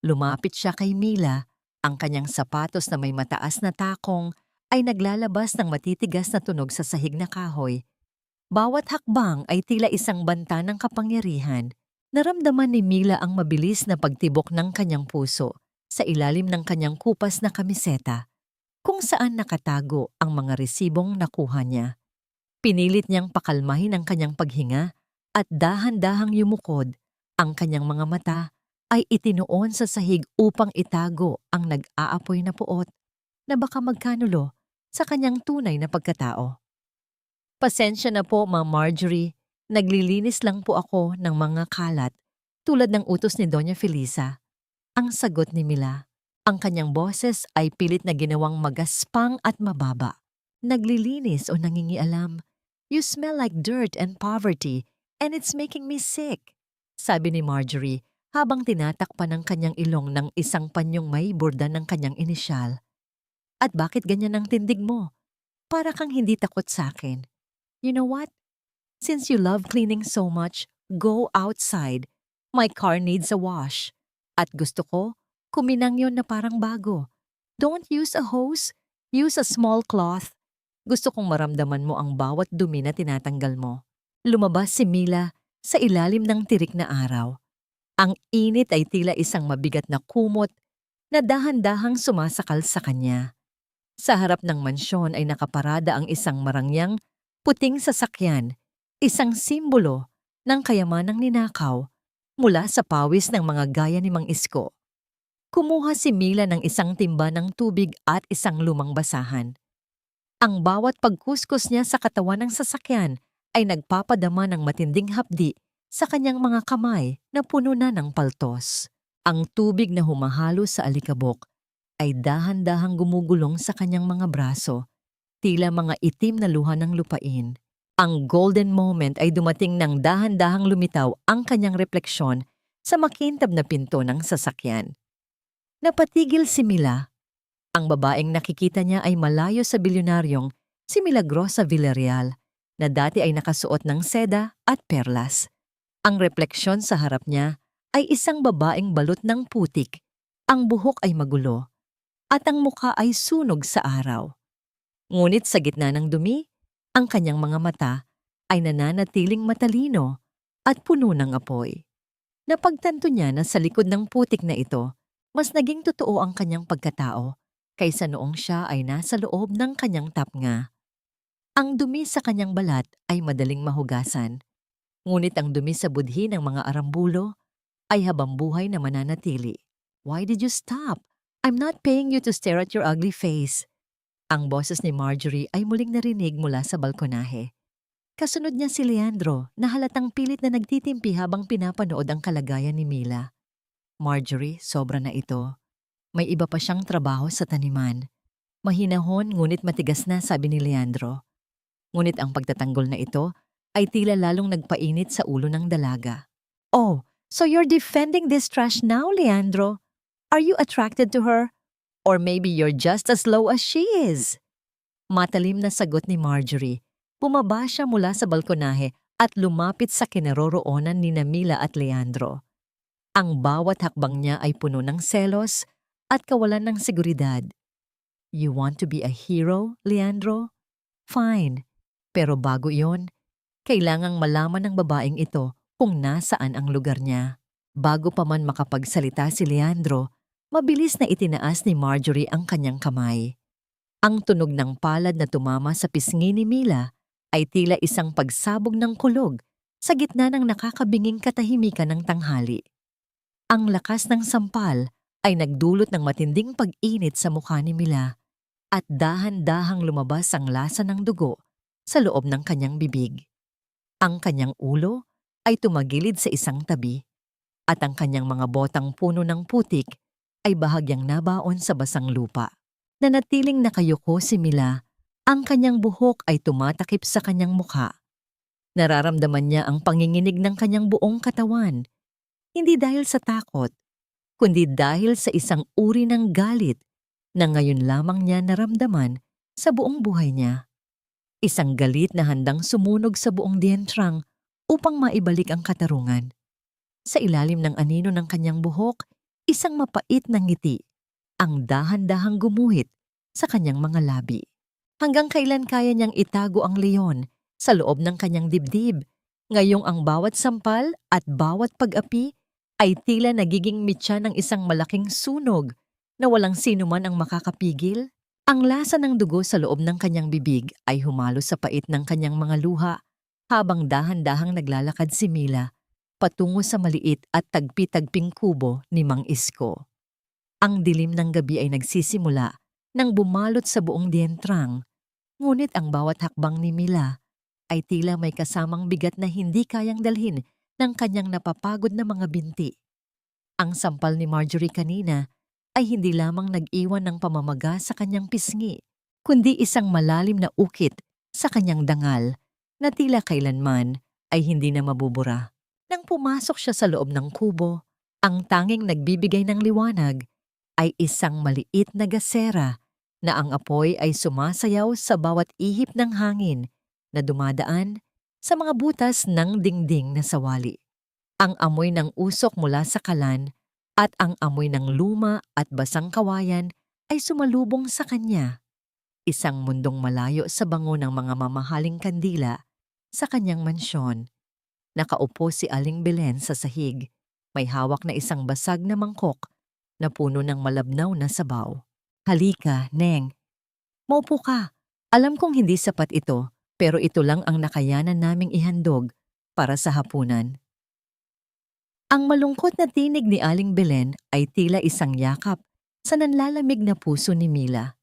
Lumapit siya kay Mila, ang kanyang sapatos na may mataas na takong ay naglalabas ng matitigas na tunog sa sahig na kahoy. Bawat hakbang ay tila isang banta ng kapangyarihan. Naramdaman ni Mila ang mabilis na pagtibok ng kanyang puso sa ilalim ng kanyang kupas na kamiseta, kung saan nakatago ang mga resibong nakuha niya. Pinilit niyang pakalmahin ang kanyang paghinga at dahan-dahang yumukod. Ang kanyang mga mata ay itinuon sa sahig upang itago ang nag-aapoy na puot na baka magkanulo sa kanyang tunay na pagkatao. Pasensya na po, Ma'am Marjorie. Naglilinis lang po ako ng mga kalat tulad ng utos ni Doña Felisa. Ang sagot ni Mila. Ang kanyang boses ay pilit na ginawang magaspang at mababa. Naglilinis o nangingialam. You smell like dirt and poverty and it's making me sick, sabi ni Marjorie habang tinatakpan ng kanyang ilong ng isang panyong may burda ng kanyang inisyal. At bakit ganyan ang tindig mo? Para kang hindi takot sa akin. You know what? Since you love cleaning so much, go outside. My car needs a wash. At gusto ko, kuminang yon na parang bago. Don't use a hose, use a small cloth. Gusto kong maramdaman mo ang bawat dumi na tinatanggal mo. Lumabas si Mila sa ilalim ng tirik na araw. Ang init ay tila isang mabigat na kumot na dahan-dahang sumasakal sa kanya. Sa harap ng mansyon ay nakaparada ang isang marangyang puting sasakyan, isang simbolo ng kayamanang ninakaw mula sa pawis ng mga gaya ni Mang Isko. Kumuha si Mila ng isang timba ng tubig at isang lumang basahan. Ang bawat pagkuskus niya sa katawan ng sasakyan ay nagpapadama ng matinding hapdi sa kanyang mga kamay na puno na ng paltos. Ang tubig na humahalo sa alikabok ay dahan-dahang gumugulong sa kanyang mga braso, tila mga itim na luha ng lupain. Ang golden moment ay dumating nang dahan-dahang lumitaw ang kanyang refleksyon sa makintab na pinto ng sasakyan. Napatigil si Mila. Ang babaeng nakikita niya ay malayo sa bilyonaryong si Milagrosa Villarreal na dati ay nakasuot ng seda at perlas. Ang refleksyon sa harap niya ay isang babaeng balot ng putik. Ang buhok ay magulo at ang mukha ay sunog sa araw. Ngunit sa gitna ng dumi, ang kanyang mga mata ay nananatiling matalino at puno ng apoy. Napagtanto niya na sa likod ng putik na ito, mas naging totoo ang kanyang pagkatao kaysa noong siya ay nasa loob ng kanyang tapnga. Ang dumi sa kanyang balat ay madaling mahugasan, ngunit ang dumi sa budhi ng mga arambulo ay habambuhay na mananatili. Why did you stop? I'm not paying you to stare at your ugly face. Ang boses ni Marjorie ay muling narinig mula sa balkonahe. Kasunod niya si Leandro na halatang pilit na nagtitimpi habang pinapanood ang kalagayan ni Mila. Marjorie, sobra na ito. May iba pa siyang trabaho sa taniman. Mahinahon ngunit matigas na, sabi ni Leandro. Ngunit ang pagtatanggol na ito ay tila lalong nagpainit sa ulo ng dalaga. Oh, so you're defending this trash now, Leandro? Are you attracted to her? Or maybe you're just as low as she is? Matalim na sagot ni Marjorie. Bumaba siya mula sa balkonahe at lumapit sa kinaroroonan ni Mila at Leandro. Ang bawat hakbang niya ay puno ng selos at kawalan ng seguridad. You want to be a hero, Leandro? Fine. Pero bago iyon, kailangang malaman ng babaeng ito kung nasaan ang lugar niya. Bago pa man makapagsalita si Leandro, mabilis na itinaas ni Marjorie ang kanyang kamay. Ang tunog ng palad na tumama sa pisngi ni Mila ay tila isang pagsabog ng kulog sa gitna ng nakakabinging katahimikan ng tanghali. Ang lakas ng sampal ay nagdulot ng matinding pag-init sa mukha ni Mila at dahan-dahang lumabas ang lasa ng dugo sa loob ng kanyang bibig. Ang kanyang ulo ay tumagilid sa isang tabi at ang kanyang mga botang puno ng putik ay bahagyang nabaon sa basang lupa. Nanatiling nakayuko si Mila, ang kanyang buhok ay tumatakip sa kanyang mukha. Nararamdaman niya ang panginginig ng kanyang buong katawan, hindi dahil sa takot, kundi dahil sa isang uri ng galit na ngayon lamang niya naramdaman sa buong buhay niya. Isang galit na handang sumunog sa buong dientrang upang maibalik ang katarungan. Sa ilalim ng anino ng kanyang buhok, isang mapait na ngiti ang dahan-dahang gumuhit sa kanyang mga labi. Hanggang kailan kaya niyang itago ang leon sa loob ng kanyang dibdib, ngayong ang bawat sampal at bawat pag-api ay tila nagiging mitya ng isang malaking sunog na walang sino man ang makakapigil? Ang lasa ng dugo sa loob ng kanyang bibig ay humalo sa pait ng kanyang mga luha habang dahan-dahang naglalakad si Mila patungo sa maliit at tagpi-tagping kubo ni Mang Isko. Ang dilim ng gabi ay nagsisimula nang bumalot sa buong dientrang, ngunit ang bawat hakbang ni Mila ay tila may kasamang bigat na hindi kayang dalhin ng kanyang napapagod na mga binti. Ang sampal ni Marjorie kanina ay hindi lamang nag-iwan ng pamamaga sa kanyang pisngi, kundi isang malalim na ukit sa kanyang dangal na tila kailanman ay hindi na mabubura. Nang pumasok siya sa loob ng kubo, ang tanging nagbibigay ng liwanag ay isang maliit na gasera na ang apoy ay sumasayaw sa bawat ihip ng hangin na dumadaan sa mga butas ng dingding na sawali. Ang amoy ng usok mula sa kalan at ang amoy ng luma at basang kawayan ay sumalubong sa kanya. Isang mundong malayo sa bango ng mga mamahaling kandila sa kanyang mansyon. Nakaupo si Aling Belen sa sahig, may hawak na isang basag na mangkok na puno ng malabnaw na sabaw. Halika, Neng. Maupo ka. Alam kong hindi sapat ito, pero ito lang ang nakayanan naming ihandog para sa hapunan. Ang malungkot na tinig ni Aling Belen ay tila isang yakap sa nanlalamig na puso ni Mila.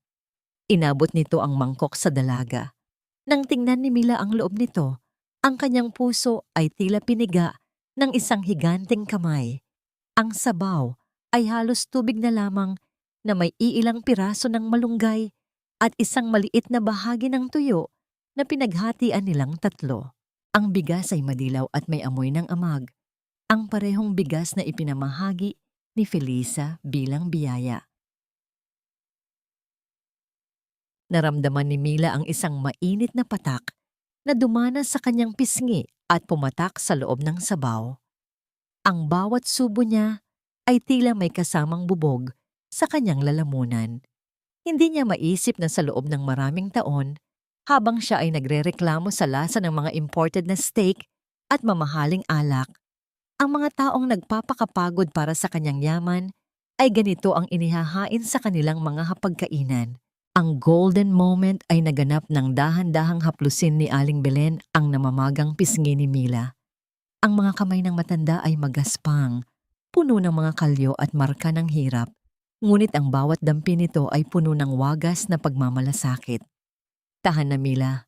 Inabot nito ang mangkok sa dalaga. Nang tingnan ni Mila ang loob nito, ang kanyang puso ay tila piniga ng isang higanteng kamay. Ang sabaw ay halos tubig na lamang na may iilang piraso ng malunggay at isang maliit na bahagi ng tuyo na pinaghatian nilang tatlo. Ang bigas ay madilaw at may amoy ng amag. Ang parehong bigas na ipinamahagi ni Felisa bilang biyaya. Naramdaman ni Mila ang isang mainit na patak na dumana sa kanyang pisngi at pumatak sa loob ng sabaw. Ang bawat subo niya ay tila may kasamang bubog sa kanyang lalamunan. Hindi niya maisip na sa loob ng maraming taon, habang siya ay nagrereklamo sa lasa ng mga imported na steak at mamahaling alak, ang mga taong nagpapakapagod para sa kanyang yaman ay ganito ang inihahain sa kanilang mga hapagkainan. Ang golden moment ay naganap ng dahan-dahang haplusin ni Aling Belen ang namamagang pisngi ni Mila. Ang mga kamay ng matanda ay magaspang, puno ng mga kalyo at marka ng hirap, ngunit ang bawat dampi nito ay puno ng wagas na pagmamalasakit. Tahan na, Mila.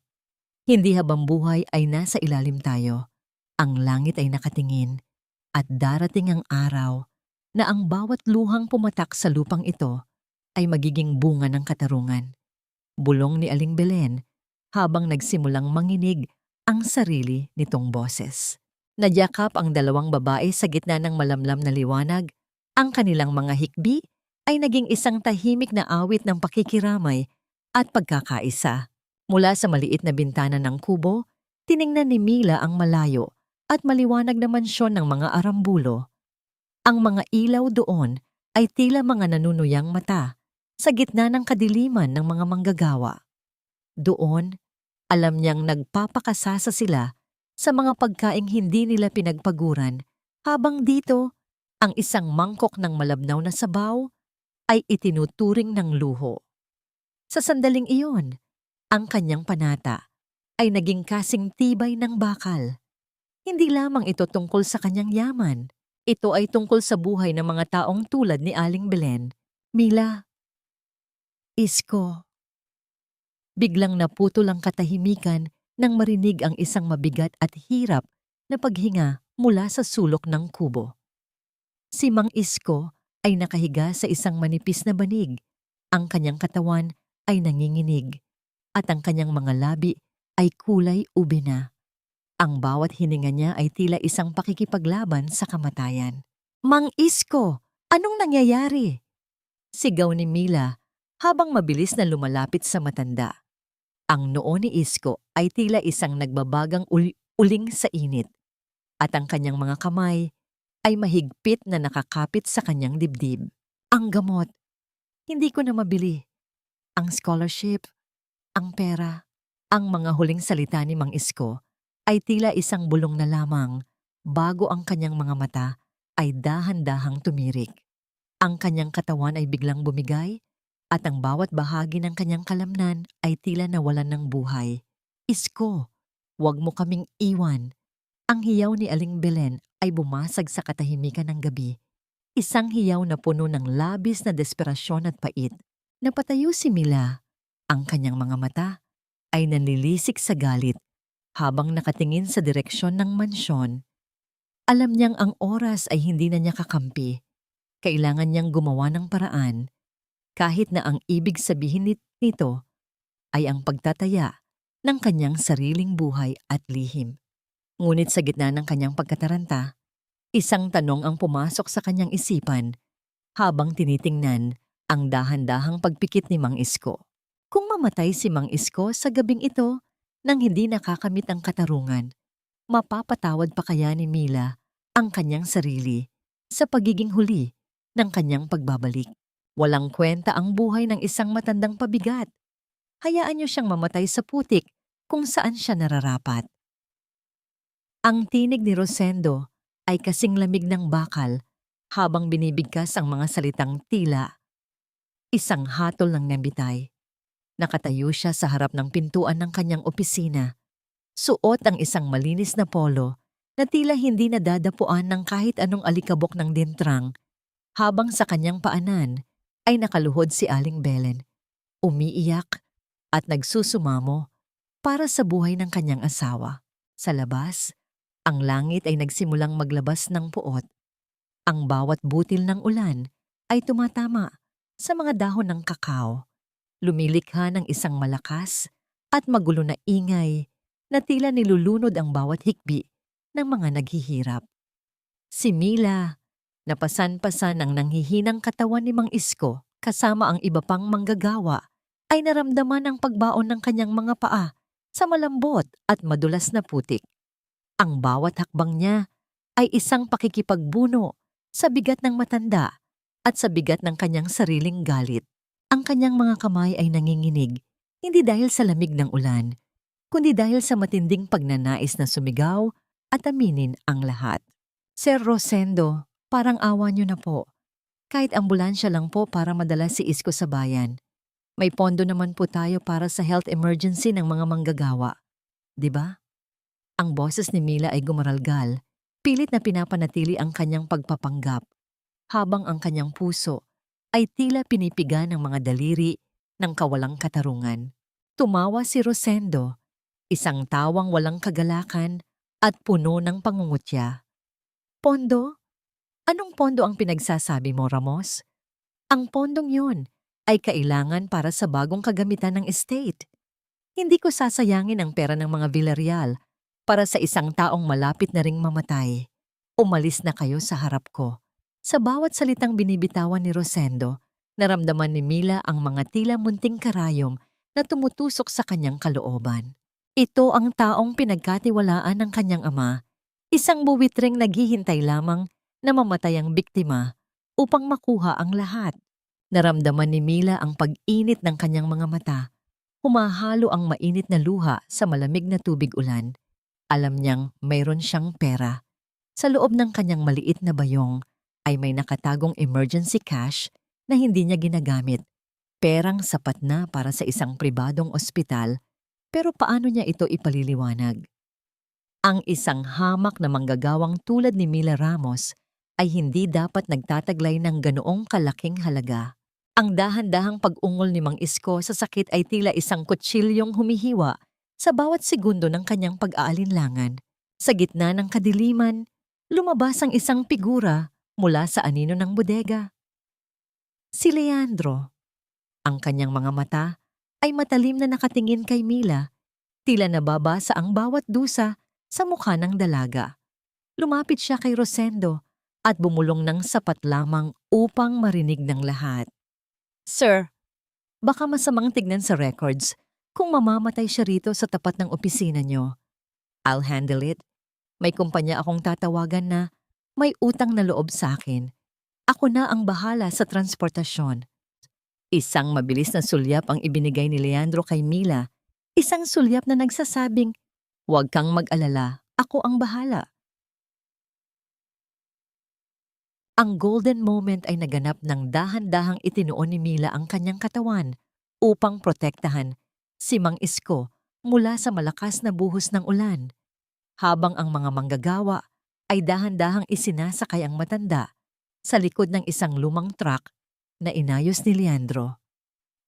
Hindi habang buhay ay nasa ilalim tayo. Ang langit ay nakatingin. At darating ang araw na ang bawat luhang pumatak sa lupang ito ay magiging bunga ng katarungan. Bulong ni Aling Belen habang nagsimulang manginig ang sarili nitong boses. Nadyakap ang dalawang babae sa gitna ng malamlam na liwanag. Ang kanilang mga hikbi ay naging isang tahimik na awit ng pakikiramay at pagkakaisa. Mula sa maliit na bintana ng kubo, tiningnan ni Mila ang malayo at maliwanag na mansyon ng mga Arambulo. Ang mga ilaw doon ay tila mga nanunuyang mata sa gitna ng kadiliman ng mga manggagawa. Doon, alam niyang nagpapakasasa sila sa mga pagkaing hindi nila pinagpaguran, habang dito, ang isang mangkok ng malabnaw na sabaw ay itinuturing ng luho. Sa sandaling iyon, ang kanyang panata ay naging kasing tibay ng bakal. Hindi lamang ito tungkol sa kanyang yaman. Ito ay tungkol sa buhay ng mga taong tulad ni Aling Belen. Mila, Isko. Biglang naputol ang katahimikan nang marinig ang isang mabigat at hirap na paghinga mula sa sulok ng kubo. Si Mang Isko ay nakahiga sa isang manipis na banig. Ang kanyang katawan ay nanginginig at ang kanyang mga labi ay kulay ube na. Ang bawat hininga niya ay tila isang pakikipaglaban sa kamatayan. "Mang Isko, anong nangyayari?" Sigaw ni Mila habang mabilis na lumalapit sa matanda. Ang noo ni Isko ay tila isang nagbabagang uling sa init at ang kanyang mga kamay ay mahigpit na nakakapit sa kanyang dibdib. "Ang gamot, hindi ko na mabili. Ang scholarship, ang pera." Ang mga huling salita ni Mang Isko ay tila isang bulong na lamang bago ang kanyang mga mata ay dahan-dahang tumirik. Ang kanyang katawan ay biglang bumigay at ang bawat bahagi ng kanyang kalamnan ay tila nawalan ng buhay. "Isko, huwag mo kaming iwan." Ang hiyaw ni Aling Belen ay bumasag sa katahimikan ng gabi. Isang hiyaw na puno ng labis na desperasyon at pait. Napatayo si Mila. Ang kanyang mga mata ay nanlilisik sa galit habang nakatingin sa direksyon ng mansyon. Alam niyang ang oras ay hindi na niya kakampi. Kailangan niyang gumawa ng paraan, kahit na ang ibig sabihin nito ay ang pagtataya ng kanyang sariling buhay at lihim. Ngunit sa gitna ng kanyang pagkataranta, isang tanong ang pumasok sa kanyang isipan habang tinitingnan ang dahan-dahang pagpikit ni Mang Isko. Kung mamatay si Mang Isko sa gabing ito nang hindi nakakamit ang katarungan, mapapatawad pa kaya ni Mila ang kanyang sarili sa pagiging huli ng kanyang pagbabalik? Walang kwenta ang buhay ng isang matandang pabigat. Hayaan niyo siyang mamatay sa putik kung saan siya nararapat. Ang tinig ni Rosendo ay kasing lamig ng bakal habang binibigkas ang mga salitang tila isang hatol ng nambitay. Nakatayo siya sa harap ng pintuan ng kanyang opisina. Suot ang isang malinis na polo na tila hindi nadadapuan ng kahit anong alikabok ng dintrang, habang sa kanyang paanan ay nakaluhod si Aling Belen, umiiyak at nagsusumamo para sa buhay ng kanyang asawa. Sa labas, ang langit ay nagsimulang maglabas ng puot. Ang bawat butil ng ulan ay tumatama sa mga dahon ng kakao. Lumilikha ng isang malakas at magulo na ingay na tila nilulunod ang bawat hikbi ng mga naghihirap. Si Mila, napasan-pasan ang nanghihinang katawan ni Mang Isko kasama ang iba pang manggagawa, ay naramdaman ang pagbaon ng kanyang mga paa sa malambot at madulas na putik. Ang bawat hakbang niya ay isang pakikipagbuno sa bigat ng matanda at sa bigat ng kanyang sariling galit. Ang kanyang mga kamay ay nanginginig, hindi dahil sa lamig ng ulan, kundi dahil sa matinding pagnanais na sumigaw at aminin ang lahat. "Sir Rosendo, parang awa niyo na po. Kahit ambulansya lang po para madala si Isko sa bayan. May pondo naman po tayo para sa health emergency ng mga manggagawa. 'Di ba?" Ang boses ni Mila ay gumaralgal, pilit na pinapanatili ang kanyang pagpapanggap, habang ang kanyang puso ay tila pinipiga ng mga daliri ng kawalang katarungan. Tumawa si Rosendo, isang tawang walang kagalakan at puno ng pangungutya. "Pondo? Anong pondo ang pinagsasabi mo, Ramos? Ang pondong yun ay kailangan para sa bagong kagamitan ng estate. Hindi ko sasayangin ang pera ng mga Villarreal para sa isang taong malapit na ring mamatay. Umalis na kayo sa harap ko." Sa bawat salitang binibitawan ni Rosendo, naramdaman ni Mila ang mga tila munting karayom na tumutusok sa kanyang kalooban. Ito ang taong pinagkatiwalaan ng kanyang ama, isang buwitreng naghihintay lamang na mamatay ang biktima upang makuha ang lahat. Naramdaman ni Mila ang pag-init ng kanyang mga mata. Humahalo ang mainit na luha sa malamig na tubig ulan. Alam niyang mayroon siyang pera. Sa loob ng kanyang maliit na bayong ay may nakatagong emergency cash na hindi niya ginagamit. Perang sapat na para sa isang pribadong ospital, pero paano niya ito ipaliliwanag? Ang isang hamak na manggagawang tulad ni Mila Ramos ay hindi dapat nagtataglay ng ganoong kalaking halaga. Ang dahan-dahang pag-ungol ni Mang Isko sa sakit ay tila isang kutsilyong humihiwa sa bawat segundo ng kanyang pag-aalinlangan. Sa gitna ng kadiliman, lumabas ang isang figura mula sa anino ng bodega. Si Leandro. Ang kanyang mga mata ay matalim na nakatingin kay Mila, tila nababasa ang bawat dusa sa mukha ng dalaga. Lumapit siya kay Rosendo at bumulong ng sapat lamang upang marinig ng lahat. Sir, baka masamang tignan sa records kung mamamatay siya rito sa tapat ng opisina niyo. I'll handle it. May kumpanya akong tatawagan na may utang na loob sa akin. Ako na ang bahala sa transportasyon. Isang mabilis na sulyap ang ibinigay ni Leandro kay Mila. Isang sulyap na nagsasabing, "Huwag kang mag-alala, ako ang bahala." Ang golden moment ay naganap nang dahan-dahang itinuon ni Mila ang kanyang katawan upang protektahan si Mang Isko mula sa malakas na buhos ng ulan, habang ang mga manggagawa ay dahan-dahang isinasakay ang matanda sa likod ng isang lumang truck na inayos ni Leandro.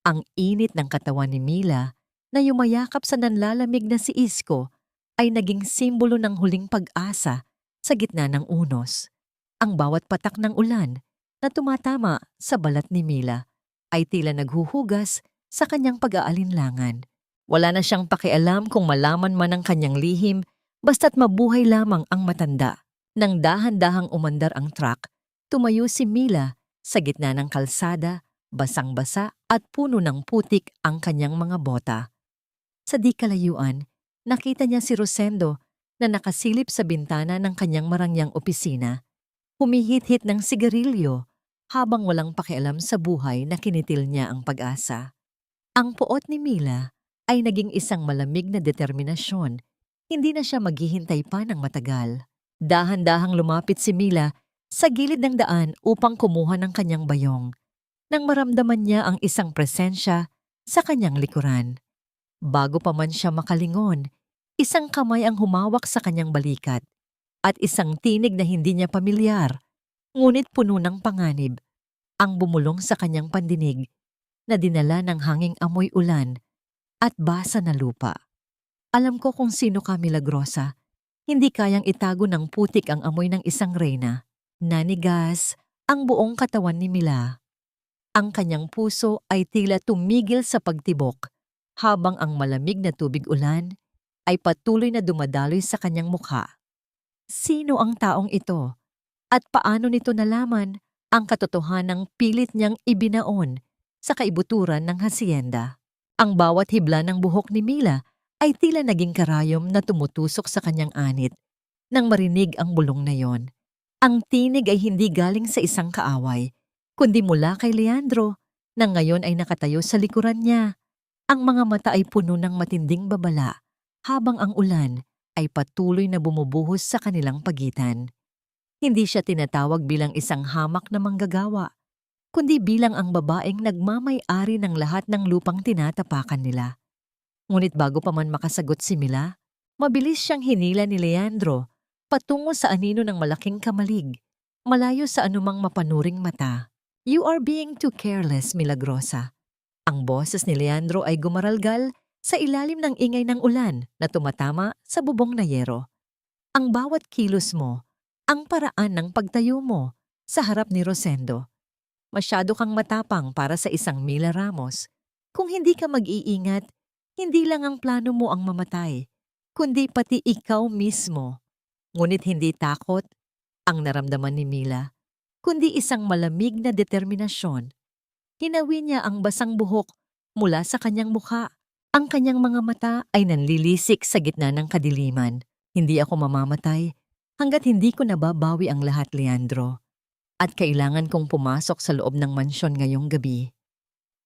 Ang init ng katawan ni Mila na yumayakap sa nanlalamig na si Isko ay naging simbolo ng huling pag-asa sa gitna ng unos. Ang bawat patak ng ulan na tumatama sa balat ni Mila ay tila naghuhugas sa kanyang pag-aalinlangan. Wala na siyang pakialam kung malaman man ang kanyang lihim, basta't mabuhay lamang ang matanda. Nang dahan-dahang umandar ang truck, tumayo si Mila sa gitna ng kalsada, basang-basa at puno ng putik ang kanyang mga bota. Sa di kalayuan, nakita niya si Rosendo na nakasilip sa bintana ng kanyang marangyang opisina. Humihit-hit ng sigarilyo habang walang pakialam sa buhay na kinitil niya ang pag-asa. Ang puot ni Mila ay naging isang malamig na determinasyon. Hindi na siya maghihintay pa ng matagal. Dahan-dahang lumapit si Mila sa gilid ng daan upang kumuha ng kanyang bayong. Nang maramdaman niya ang isang presensya sa kanyang likuran. Bago pa man siya makalingon, isang kamay ang humawak sa kanyang balikat. At isang tinig na hindi niya pamilyar, ngunit puno ng panganib, ang bumulong sa kanyang pandinig na dinala ng hanging amoy ulan at basa na lupa. Alam ko kung sino ka, Milagrosa. Hindi kayang itago ng putik ang amoy ng isang reyna. Nanigas ang buong katawan ni Mila. Ang kanyang puso ay tila tumigil sa pagtibok habang ang malamig na tubig ulan ay patuloy na dumadaloy sa kanyang mukha. Sino ang taong ito? At paano nito nalaman ang katotohanang pilit niyang ibinaon sa kaibuturan ng hasyenda? Ang bawat hibla ng buhok ni Mila ay tila naging karayom na tumutusok sa kanyang anit nang marinig ang bulong na yon. Ang tinig ay hindi galing sa isang kaaway, kundi mula kay Leandro na ngayon ay nakatayo sa likuran niya. Ang mga mata ay puno ng matinding babala habang ang ulan ay patuloy na bumubuhos sa kanilang pagitan. Hindi siya tinatawag bilang isang hamak na manggagawa, kundi bilang ang babaeng nagmamay-ari ng lahat ng lupang tinatapakan nila. Ngunit bago pa man makasagot si Mila, mabilis siyang hinila ni Leandro patungo sa anino ng malaking kamalig, malayo sa anumang mapanuring mata. "You are being too careless, Milagrosa." Ang boses ni Leandro ay gumaralgal sa ilalim ng ingay ng ulan na tumatama sa bubong na yero. Ang bawat kilos mo, ang paraan ng pagtayo mo sa harap ni Rosendo. Masyado kang matapang para sa isang Mila Ramos. Kung hindi ka mag-iingat, hindi lang ang plano mo ang mamatay, kundi pati ikaw mismo. Ngunit hindi takot ang naramdaman ni Mila, kundi isang malamig na determinasyon. Hinawi niya ang basang buhok mula sa kanyang mukha. Ang kanyang mga mata ay nanlilisik sa gitna ng kadiliman. "Hindi ako mamamatay hanggat hindi ko nababawi ang lahat, Leandro. At kailangan kong pumasok sa loob ng mansyon ngayong gabi."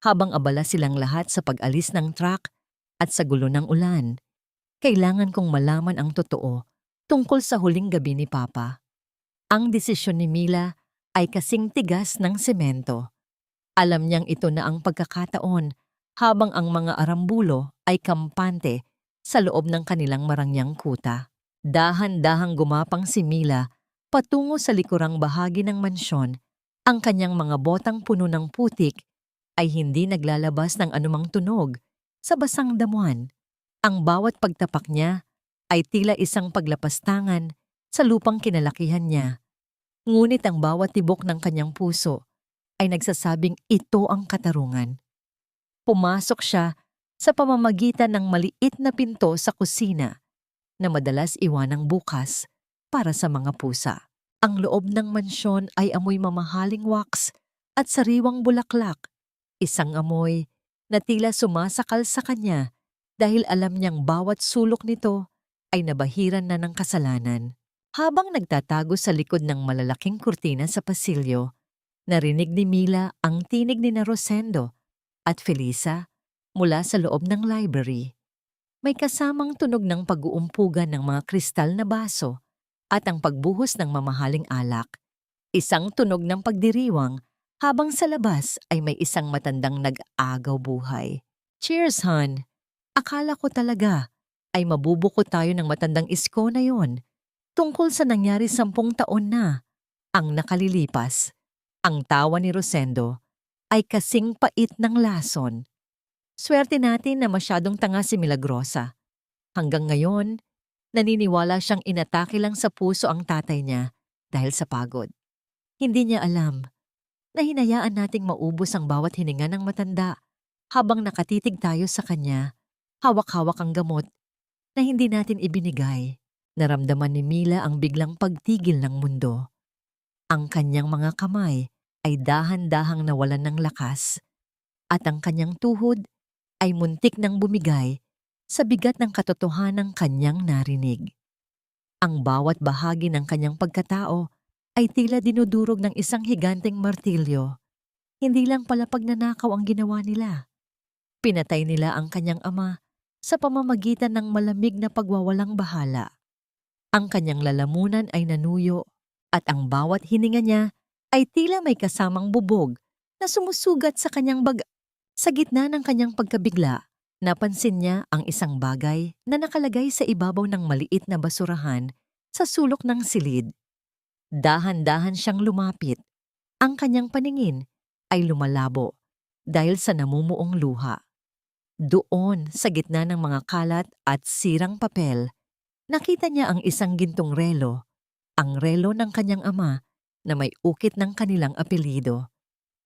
Habang abala silang lahat sa pag-alis ng truck at sa gulo ng ulan, kailangan kong malaman ang totoo tungkol sa huling gabi ni Papa. Ang desisyon ni Mila ay kasing tigas ng semento. Alam niyang ito na ang pagkakataon habang ang mga arambulo ay kampante sa loob ng kanilang marangyang kuta. Dahan-dahang gumapang si Mila patungo sa likurang bahagi ng mansyon. Ang kanyang mga botang puno ng putik ay hindi naglalabas ng anumang tunog sa basang damuhan. Ang bawat pagtapak niya ay tila isang paglapastangan sa lupang kinalakihan niya. Ngunit ang bawat tibok ng kanyang puso ay nagsasabing ito ang katarungan. Pumasok siya sa pamamagitan ng maliit na pinto sa kusina na madalas iwanang bukas para sa mga pusa. Ang loob ng mansyon ay amoy mamahaling wax at sariwang bulaklak, isang amoy na tila sumasakal sa kanya dahil alam niyang bawat sulok nito ay nabahiran na ng kasalanan. Habang nagtatago sa likod ng malalaking kurtina sa pasilyo, narinig ni Mila ang tinig ni Rosendo at Felisa mula sa loob ng library. May kasamang tunog ng pag-uumpugan ng mga kristal na baso at ang pagbuhos ng mamahaling alak. Isang tunog ng pagdiriwang habang sa labas ay may isang matandang nag-agaw buhay. Cheers, hon! Akala ko talaga ay mabubuko tayo ng matandang isko na yon tungkol sa nangyari 10 taon na ang nakalilipas. Ang tawa ni Rosendo ay kasing pait ng lason. Swerte natin na masyadong tanga si Milagrosa. Hanggang ngayon, naniniwala siyang inatake lang sa puso ang tatay niya dahil sa pagod. Hindi niya alam na hinayaan nating maubos ang bawat hininga ng matanda habang nakatitig tayo sa kanya, hawak-hawak ang gamot na hindi natin ibinigay. Naramdaman ni Mila ang biglang pagtigil ng mundo. Ang kanyang mga kamay ay dahan-dahang nawalan ng lakas at ang kanyang tuhod ay muntik nang bumigay sa bigat ng katotohanang kanyang narinig. Ang bawat bahagi ng kanyang pagkatao ay tila dinudurog ng isang higanteng martilyo. Hindi lang pala pagnanakaw ang ginawa nila. Pinatay nila ang kanyang ama sa pamamagitan ng malamig na pagwawalang bahala. Ang kanyang lalamunan ay nanuyo at ang bawat hininga niya ay tila may kasamang bubog na sumusugat sa kanyang Sa gitna ng kanyang pagkabigla, napansin niya ang isang bagay na nakalagay sa ibabaw ng maliit na basurahan sa sulok ng silid. Dahan-dahan siyang lumapit. Ang kanyang paningin ay lumalabo dahil sa namumuong luha. Doon sa gitna ng mga kalat at sirang papel, nakita niya ang isang gintong relo, ang relo ng kanyang ama na may ukit ng kanilang apelyido.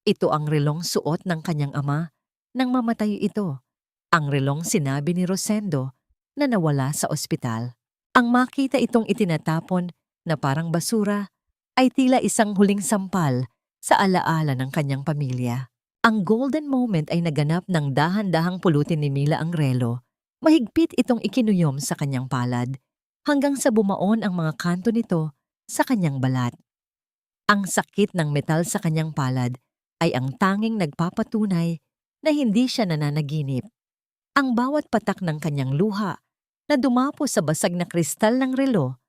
Ito ang relong suot ng kanyang ama nang mamatay ito. Ang relong sinabi ni Rosendo na nawala sa ospital. Ang makita itong itinatapon na parang basura ay tila isang huling sampal sa alaala ng kanyang pamilya. Ang golden moment ay naganap nang dahan-dahang pulutin ni Mila ang relo. Mahigpit itong ikinuyom sa kanyang palad hanggang sa bumaon ang mga kanto nito sa kanyang balat. Ang sakit ng metal sa kanyang palad ay ang tanging nagpapatunay na hindi siya nananaginip. Ang bawat patak ng kanyang luha na dumapo sa basag na kristal ng relo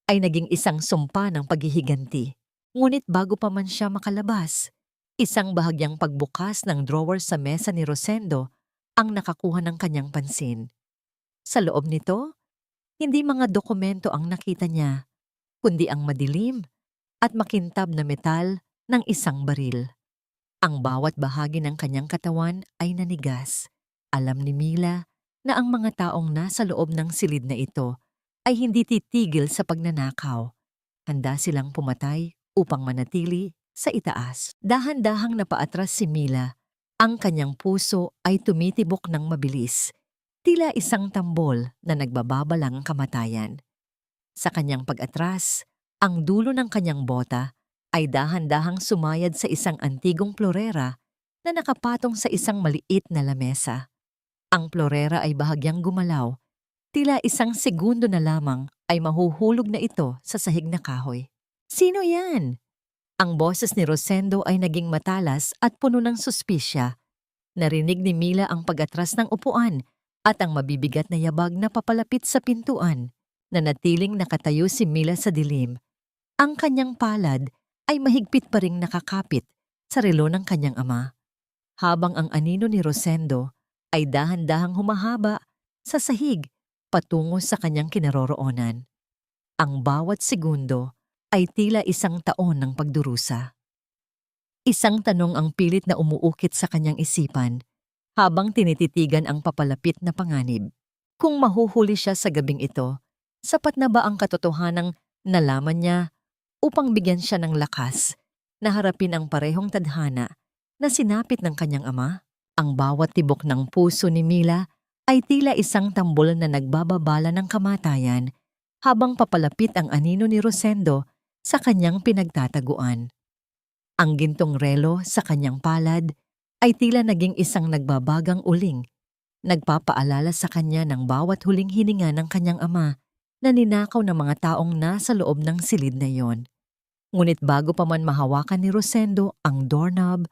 ay naging isang sumpa ng paghihiganti. Ngunit bago pa man siya makalabas, isang bahagyang pagbukas ng drawer sa mesa ni Rosendo ang nakakuha ng kanyang pansin. Sa loob nito, hindi mga dokumento ang nakita niya, kundi ang madilim at makintab na metal ng isang baril. Ang bawat bahagi ng kanyang katawan ay nanigas. Alam ni Mila na ang mga taong nasa loob ng silid na ito ay hindi titigil sa pagnanakaw. Handa silang pumatay upang manatili sa itaas. Dahan-dahang napaatras si Mila. Ang kanyang puso ay tumitibok ng mabilis. Tila isang tambol na nagbababalang kamatayan. Sa kanyang pag-atras, ang dulo ng kanyang bota ay dahan-dahang sumayad sa isang antigong plorera na nakapatong sa isang maliit na lamesa. Ang plorera ay bahagyang gumalaw. Tila isang segundo na lamang ay mahuhulog na ito sa sahig na kahoy. Sino yan? Ang boses ni Rosendo ay naging matalas at puno ng suspisya. Narinig ni Mila ang pag-atras ng upuan at ang mabibigat na yabag na papalapit sa pintuan. Nanatiling nakatayo si Mila sa dilim. Ang kanyang palad ay mahigpit pa ring nakakapit sa relo ng kanyang ama. Habang ang anino ni Rosendo ay dahan-dahang humahaba sa sahig patungo sa kanyang kinaroroonan. Ang bawat segundo ay tila isang taon ng pagdurusa. Isang tanong ang pilit na umuukit sa kanyang isipan habang tinititigan ang papalapit na panganib. Kung mahuhuli siya sa gabing ito, sapat na ba ang katotohanang nalaman niya upang bigyan siya ng lakas na harapin ang parehong tadhana na sinapit ng kanyang ama. Ang bawat tibok ng puso ni Mila ay tila isang tambol na nagbababala ng kamatayan habang papalapit ang anino ni Rosendo sa kanyang pinagtataguan. Ang gintong relo sa kanyang palad ay tila naging isang nagbabagang uling, nagpapaalala sa kanya ng bawat huling hininga ng kanyang ama na ninakaw ng mga taong nasa loob ng silid na iyon. Ngunit bago pa man mahawakan ni Rosendo ang doorknob,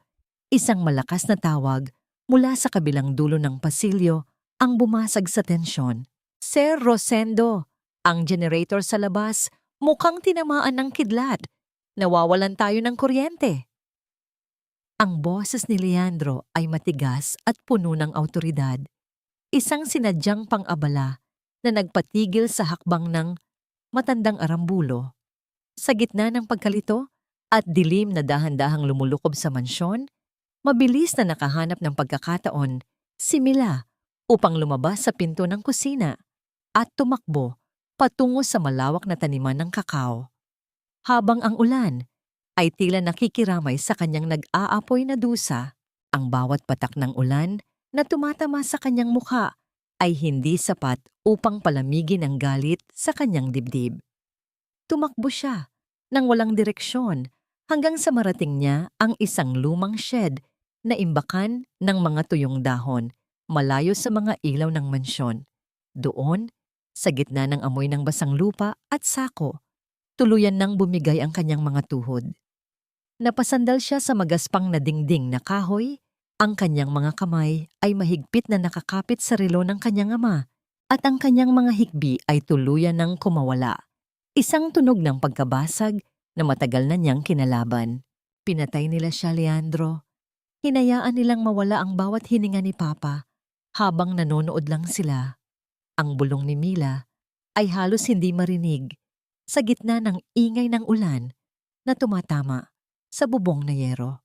isang malakas na tawag mula sa kabilang dulo ng pasilyo ang bumasag sa tensyon. Sir Rosendo, ang generator sa labas mukhang tinamaan ng kidlat. Nawawalan tayo ng kuryente. Ang boses ni Leandro ay matigas at puno ng awtoridad. Isang sinadyang pang-abala na nagpatigil sa hakbang ng matandang arambulo. Sa gitna ng pagkalito at dilim na dahan-dahang lumulukob sa mansyon, mabilis na nakahanap ng pagkakataon si Mila upang lumabas sa pinto ng kusina at tumakbo patungo sa malawak na taniman ng kakao. Habang ang ulan ay tila nakikiramay sa kanyang nag-aapoy na dusa, ang bawat patak ng ulan na tumatama sa kanyang mukha ay hindi sapat upang palamigin ang galit sa kanyang dibdib. Tumakbo siya nang walang direksyon hanggang sa marating niya ang isang lumang shed na imbakan ng mga tuyong dahon malayo sa mga ilaw ng mansyon. Doon, sa gitna ng amoy ng basang lupa at sako, tuluyan nang bumigay ang kanyang mga tuhod. Napasandal siya sa magaspang na dingding na kahoy, ang kanyang mga kamay ay mahigpit na nakakapit sa relo ng kanyang ama at ang kanyang mga hikbi ay tuluyan ng kumawala. Isang tunog ng pagkabasag na matagal na niyang kinalaban. Pinatay nila siya, Leandro. Hinayaan nilang mawala ang bawat hininga ni Papa habang nanonood lang sila. Ang bulong ni Mila ay halos hindi marinig sa gitna ng ingay ng ulan na tumatama sa bubong na yero.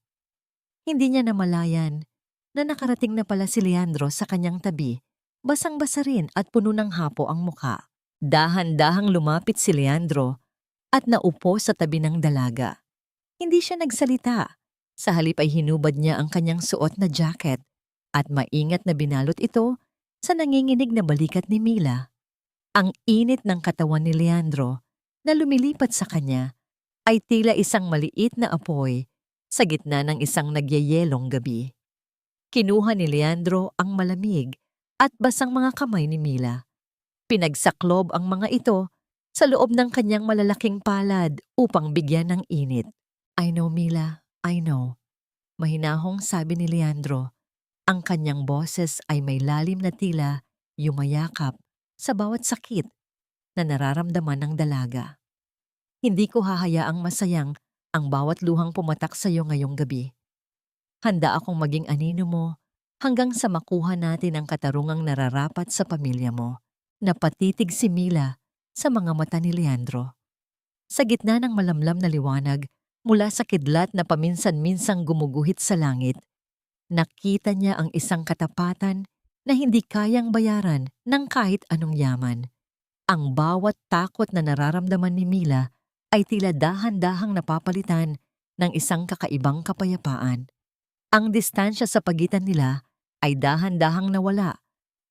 Hindi niya namalayan na nakarating na pala si Leandro sa kanyang tabi, basang-basa rin at puno ng hapo ang muka. Dahan-dahang lumapit si Leandro at naupo sa tabi ng dalaga. Hindi siya nagsalita. Sa halip ay hinubad niya ang kanyang suot na jacket at maingat na binalot ito sa nanginginig na balikat ni Mila. Ang init ng katawan ni Leandro na lumilipat sa kanya ay tila isang maliit na apoy sa gitna ng isang nagyayelong gabi. Kinuha ni Leandro ang malamig at basang mga kamay ni Mila. Pinagsaklob ang mga ito sa loob ng kanyang malalaking palad upang bigyan ng init. I know, Mila, I know. Mahinahong sabi ni Leandro. Ang kanyang boses ay may lalim na tila yumayakap sa bawat sakit na nararamdaman ng dalaga. Hindi ko hahayaang masayang ang bawat luhang pumatak sa iyo ngayong gabi. Handa akong maging anino mo hanggang sa makuha natin ang katarungang nararapat sa pamilya mo. Napatitig si Mila sa mga mata ni Leandro. Sa gitna ng malamlam na liwanag mula sa kidlat na paminsan-minsang gumuguhit sa langit, nakita niya ang isang katapatan na hindi kayang bayaran ng kahit anong yaman. Ang bawat takot na nararamdaman ni Mila ay tila dahan-dahang napapalitan ng isang kakaibang kapayapaan. Ang distansya sa pagitan nila ay dahan-dahang nawala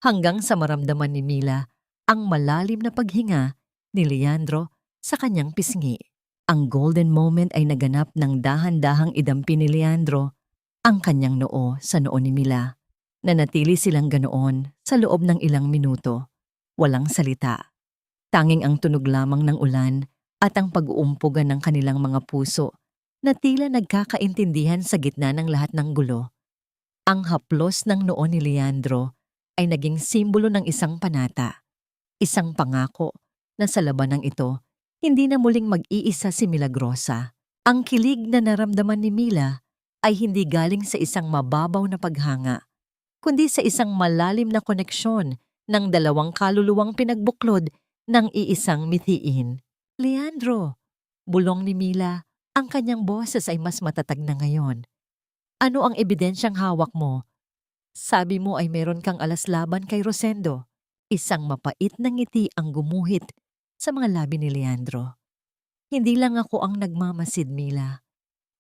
hanggang sa maramdaman ni Mila ang malalim na paghinga ni Leandro sa kanyang pisngi. Ang golden moment ay naganap ng dahan-dahang idampi ni Leandro ang kanyang noo sa noo ni Mila. Nanatili silang ganoon sa loob ng ilang minuto. Walang salita. Tanging ang tunog lamang ng ulan at ang pag-uumpugan ng kanilang mga puso na tila nagkakaintindihan sa gitna ng lahat ng gulo. Ang haplos ng noo ni Leandro ay naging simbolo ng isang panata. Isang pangako na sa labanang ito, hindi na muling mag-iisa si Milagrosa. Ang kilig na naramdaman ni Mila ay hindi galing sa isang mababaw na paghanga, kundi sa isang malalim na koneksyon ng dalawang kaluluwang pinagbuklod ng iisang mithiin. Leandro, bulong ni Mila, ang kanyang boses ay mas matatag na ngayon. Ano ang ebidensyang hawak mo? Sabi mo ay meron kang alas laban kay Rosendo. Isang mapait na ngiti ang gumuhit sa mga labi ni Leandro. Hindi lang ako ang nagmamasid, Mila.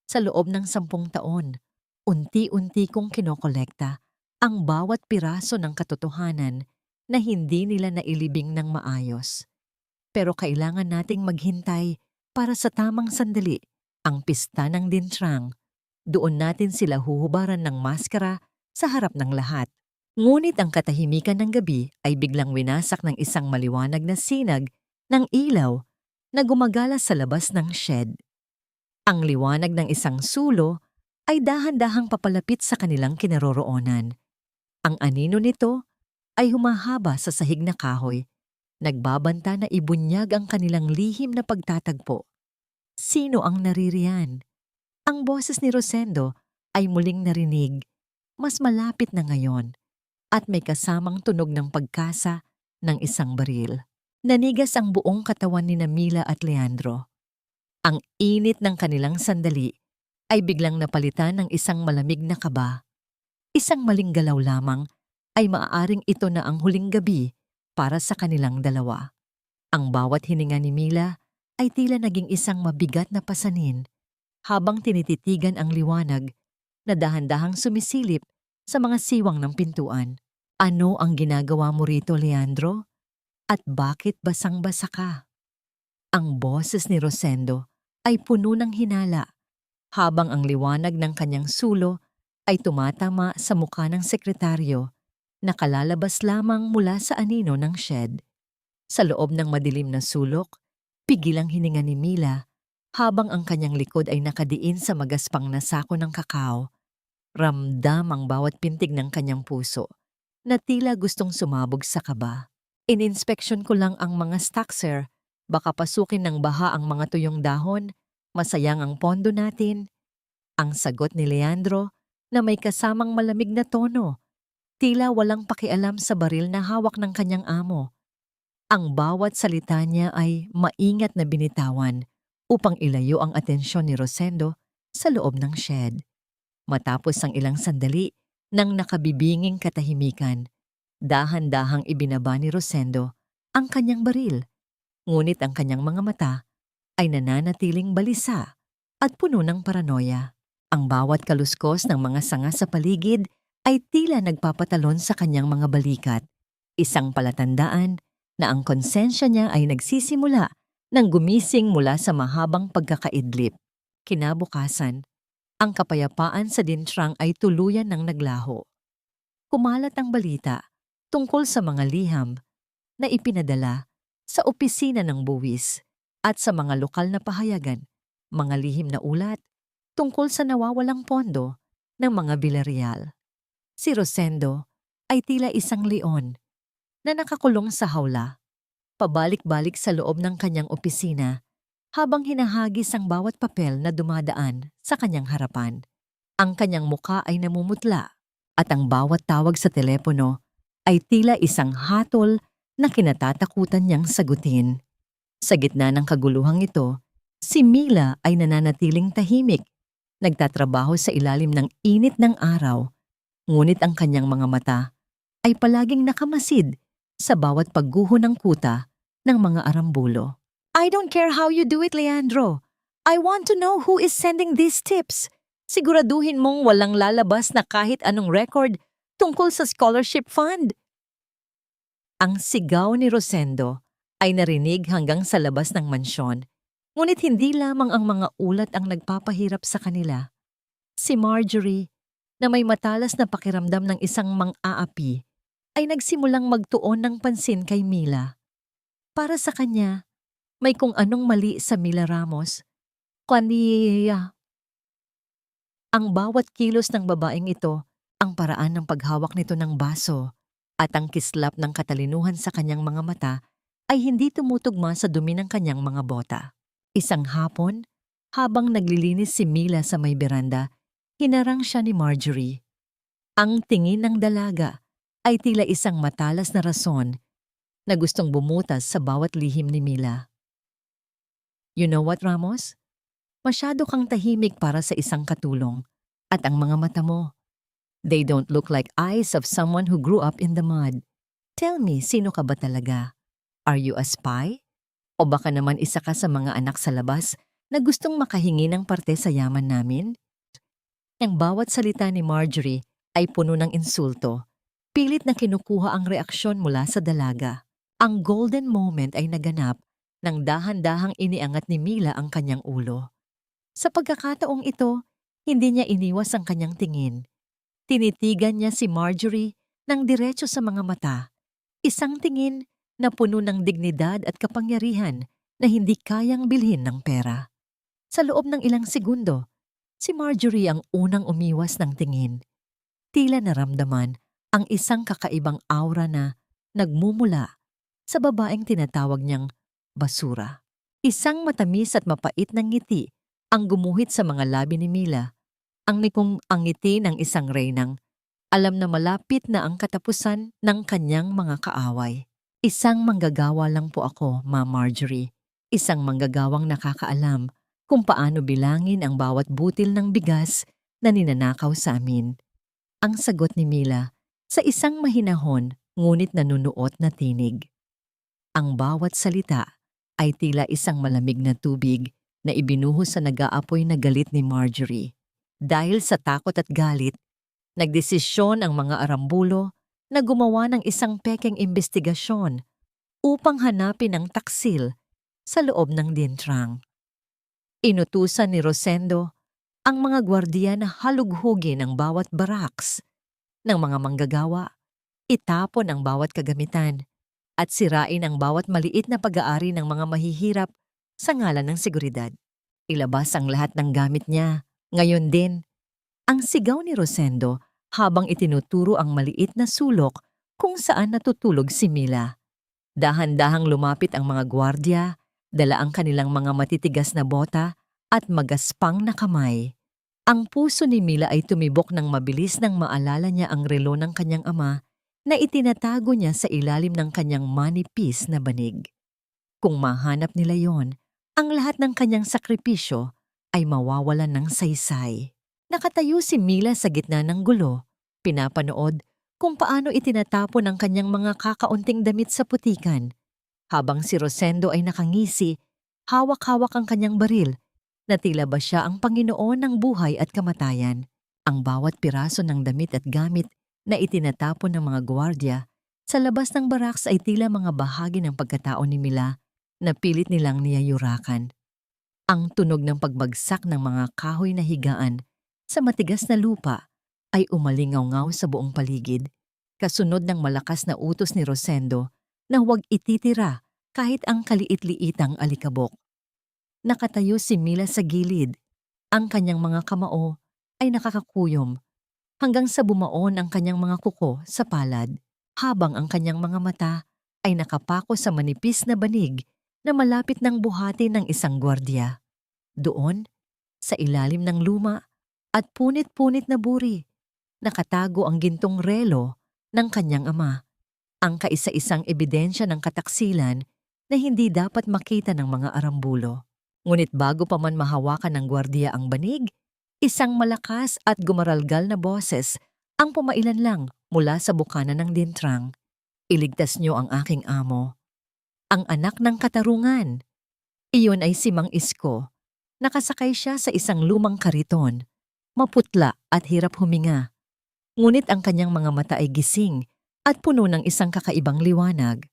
Sa loob ng 10 taon, unti-unti kong kinokolekta ang bawat piraso ng katotohanan na hindi nila nailibing ng maayos. Pero kailangan nating maghintay para sa tamang sandali, ang pista ng dintrang. Doon natin sila huhubaran ng maskara sa harap ng lahat. Ngunit ang katahimikan ng gabi ay biglang winasak ng isang maliwanag na sinag ng ilaw na gumagala sa labas ng shed. Ang liwanag ng isang sulo ay dahan-dahang papalapit sa kanilang kinaroroonan. Ang anino nito ay humahaba sa sahig na kahoy, nagbabanta na ibunyag ang kanilang lihim na pagtatagpo. Sino ang naririyan? Ang boses ni Rosendo ay muling narinig, mas malapit na ngayon, at may kasamang tunog ng pagkasa ng isang baril. Nanigas ang buong katawan ni Mila at Leandro. Ang init ng kanilang sandali ay biglang napalitan ng isang malamig na kaba. Isang maling galaw lamang ay maaaring ito na ang huling gabi para sa kanilang dalawa. Ang bawat hininga ni Mila ay tila naging isang mabigat na pasanin habang tinititigan ang liwanag na dahan-dahang sumisilip sa mga siwang ng pintuan. Ano ang ginagawa mo rito, Leandro? At bakit basang-basa ka? Ang boses ni Rosendo ay puno ng hinala habang ang liwanag ng kanyang sulo ay tumatama sa mukha ng sekretaryo na kalalabas lamang mula sa anino ng shed. Sa loob ng madilim na sulok, pigil ang hininga ni Mila habang ang kanyang likod ay nakadiin sa magaspang na sako ng kakao. Ramdam ang bawat pintig ng kanyang puso na tila gustong sumabog sa kaba. Ininspeksyon ko lang ang mga stockser, baka pasukin ng baha ang mga tuyong dahon, masayang ang pondo natin. Ang sagot ni Leandro na may kasamang malamig na tono, tila walang pakialam sa baril na hawak ng kanyang amo. Ang bawat salita niya ay maingat na binitawan upang ilayo ang atensyon ni Rosendo sa loob ng shed. Matapos ang ilang sandali ng nakabibinging katahimikan, dahan-dahang ibinaba ni Rosendo ang kanyang baril, ngunit ang kanyang mga mata ay nananatiling balisa at puno ng paranoia. Ang bawat kaluskos ng mga sanga sa paligid ay tila nagpapatalon sa kanyang mga balikat, isang palatandaan na ang konsensya niya ay nagsisimula nang gumising mula sa mahabang pagkakaidlip. Kinabukasan, ang kapayapaan sa dintrang ay tuluyan ng naglaho. Kumalat ang balita tungkol sa mga liham na ipinadala sa opisina ng buwis at sa mga lokal na pahayagan, mga lihim na ulat tungkol sa nawawalang pondo ng mga Villarreal. Si Rosendo ay tila isang leon na nakakulong sa hawla, pabalik-balik sa loob ng kanyang opisina habang hinahagis ang bawat papel na dumadaan sa kanyang harapan. Ang kanyang muka ay namumutla at ang bawat tawag sa telepono ay tila isang hatol na kinatatakutan niyang sagutin. Sa gitna ng kaguluhang ito, si Mila ay nananatiling tahimik, nagtatrabaho sa ilalim ng init ng araw, ngunit ang kanyang mga mata ay palaging nakamasid sa bawat pagguho ng kuta ng mga arambulo. I don't care how you do it, Leandro. I want to know who is sending these tips. Siguraduhin mong walang lalabas na kahit anong record tungkol sa scholarship fund. Ang sigaw ni Rosendo ay narinig hanggang sa labas ng mansyon, ngunit hindi lamang ang mga ulat ang nagpapahirap sa kanila. Si Marjorie, na may matalas na pakiramdam ng isang mang-aapi, ay nagsimulang magtuon ng pansin kay Mila. Para sa kanya, may kung anong mali sa Mila Ramos. Kaniya. Ang bawat kilos ng babaeng ito, ang paraan ng paghawak nito ng baso, at ang kislap ng katalinuhan sa kanyang mga mata ay hindi tumutugma sa dumi ng kanyang mga bota. Isang hapon, habang naglilinis si Mila sa may beranda, hinarang siya ni Marjorie. Ang tingin ng dalaga ay tila isang matalas na rason na gustong bumutas sa bawat lihim ni Mila. You know what, Ramos? Masyado kang tahimik para sa isang katulong. At ang mga mata mo, they don't look like eyes of someone who grew up in the mud. Tell me, sino ka ba talaga? Are you a spy? O baka naman isa ka sa mga anak sa labas na gustong makahingi ng parte sa yaman namin? Ang bawat salita ni Marjorie ay puno ng insulto. Pilit na kinukuha ang reaksyon mula sa dalaga. Ang golden moment ay naganap nang dahan-dahang iniangat ni Mila ang kanyang ulo. Sa pagkakataong ito, hindi niya iniwas ang kanyang tingin. Tinitigan niya si Marjorie ng diretso sa mga mata. Isang tingin na puno ng dignidad at kapangyarihan na hindi kayang bilhin ng pera. Sa loob ng ilang segundo, si Marjorie ang unang umiwas ng tingin. Tila naramdaman ang isang kakaibang aura na nagmumula sa babaeng tinatawag niyang basura. Isang matamis at mapait na ngiti ang gumuhit sa mga labi ni Mila. Ang ngiti ng isang reynang alam na malapit na ang katapusan ng kanyang mga kaaway. Isang manggagawa lang po ako, Ma Marjorie. Isang manggagawang nakakaalam kung paano bilangin ang bawat butil ng bigas na ninanakaw sa amin. Ang sagot ni Mila sa isang mahinahon ngunit nanunuot na tinig. Ang bawat salita ay tila isang malamig na tubig na ibinuhos sa nag-aapoy na galit ni Marjorie. Dahil sa takot at galit, nagdesisyon ang mga arambulo na gumawa ng isang pekeng imbestigasyon upang hanapin ang taksil sa loob ng dintrang. Inutusan ni Rosendo ang mga gwardiya na halughugin ang bawat baraks ng mga manggagawa, itapon ang bawat kagamitan, at sirain ang bawat maliit na pag-aari ng mga mahihirap sa ngalan ng seguridad. Ilabas ang lahat ng gamit niya. Ngayon din, ang sigaw ni Rosendo habang itinuturo ang maliit na sulok kung saan natutulog si Mila. Dahan-dahang lumapit ang mga gwardya, dala ang kanilang mga matitigas na bota at magaspang na kamay. Ang puso ni Mila ay tumibok ng mabilis nang maalala niya ang relo ng kanyang ama na itinatago niya sa ilalim ng kanyang manipis na banig. Kung mahanap nila yon, ang lahat ng kanyang sakripisyo ay mawawalan ng saysay. Nakatayo si Mila sa gitna ng gulo, pinapanood kung paano itinatapon ang kanyang mga kakaunting damit sa putikan. Habang si Rosendo ay nakangisi, hawak-hawak ang kanyang baril, na tila ba siya ang Panginoon ng buhay at kamatayan. Ang bawat piraso ng damit at gamit na itinatapon ng mga gwardya sa labas ng baraks ay tila mga bahagi ng pagkatao ni Mila na pilit nilang niyayurakan. Ang tunog ng pagbagsak ng mga kahoy na higaan sa matigas na lupa ay umalingaw-ngaw sa buong paligid, kasunod ng malakas na utos ni Rosendo na huwag ititira kahit ang kaliit-liitang alikabok. Nakatayo si Mila sa gilid. Ang kanyang mga kamao ay nakakakuyom hanggang sa bumaon ang kanyang mga kuko sa palad, habang ang kanyang mga mata ay nakapako sa manipis na banig na malapit ng buhati ng isang gwardya. Doon, sa ilalim ng luma at punit-punit na buri, nakatago ang gintong relo ng kanyang ama, ang kaisa-isang ebidensya ng kataksilan na hindi dapat makita ng mga arambulo. Ngunit bago pa man mahawakan ng gwardya ang banig, isang malakas at gumaralgal na boses ang pumailan lang mula sa bukana ng dintrang. Iligtas niyo ang aking amo, ang anak ng katarungan. Iyon ay si Mang Isko. Nakasakay siya sa isang lumang kariton, maputla at hirap huminga. Ngunit ang kanyang mga mata ay gising at puno ng isang kakaibang liwanag.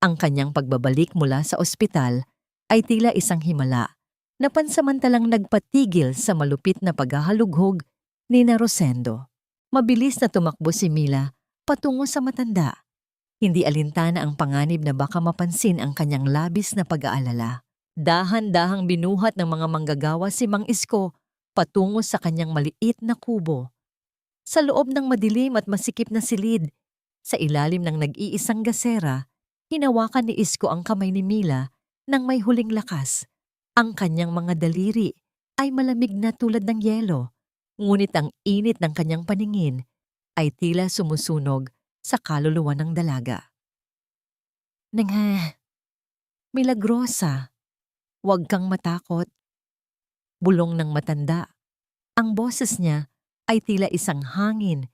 Ang kanyang pagbabalik mula sa ospital ay tila isang himala na pansamantalang nagpatigil sa malupit na paghahalughog ni Rosendo. Mabilis na tumakbo si Mila patungo sa matanda. Hindi alintana ang panganib na baka mapansin ang kanyang labis na pag-aalala. Dahan-dahang binuhat ng mga manggagawa si Mang Isko patungo sa kanyang maliit na kubo. Sa loob ng madilim at masikip na silid, sa ilalim ng nag-iisang gasera, hinawakan ni Isko ang kamay ni Mila nang may huling lakas. Ang kanyang mga daliri ay malamig na tulad ng yelo, ngunit ang init ng kanyang paningin ay tila sumusunog sa kaluluwa ng dalaga. Milagrosa, huwag kang matakot. Bulong ng matanda. Ang boses niya ay tila isang hangin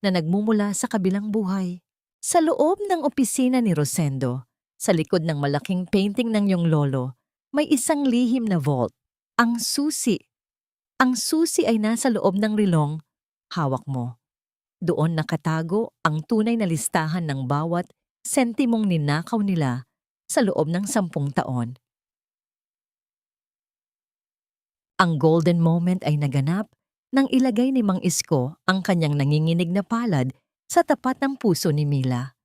na nagmumula sa kabilang buhay. Sa loob ng opisina ni Rosendo, sa likod ng malaking painting ng iyong lolo, may isang lihim na vault. Ang susi. Ang susi ay nasa loob ng rilong hawak mo. Doon nakatago ang tunay na listahan ng bawat sentimong ninakaw nila sa loob ng 10 taon. Ang golden moment ay naganap nang ilagay ni Mang Isko ang kanyang nanginginig na palad sa tapat ng puso ni Mila.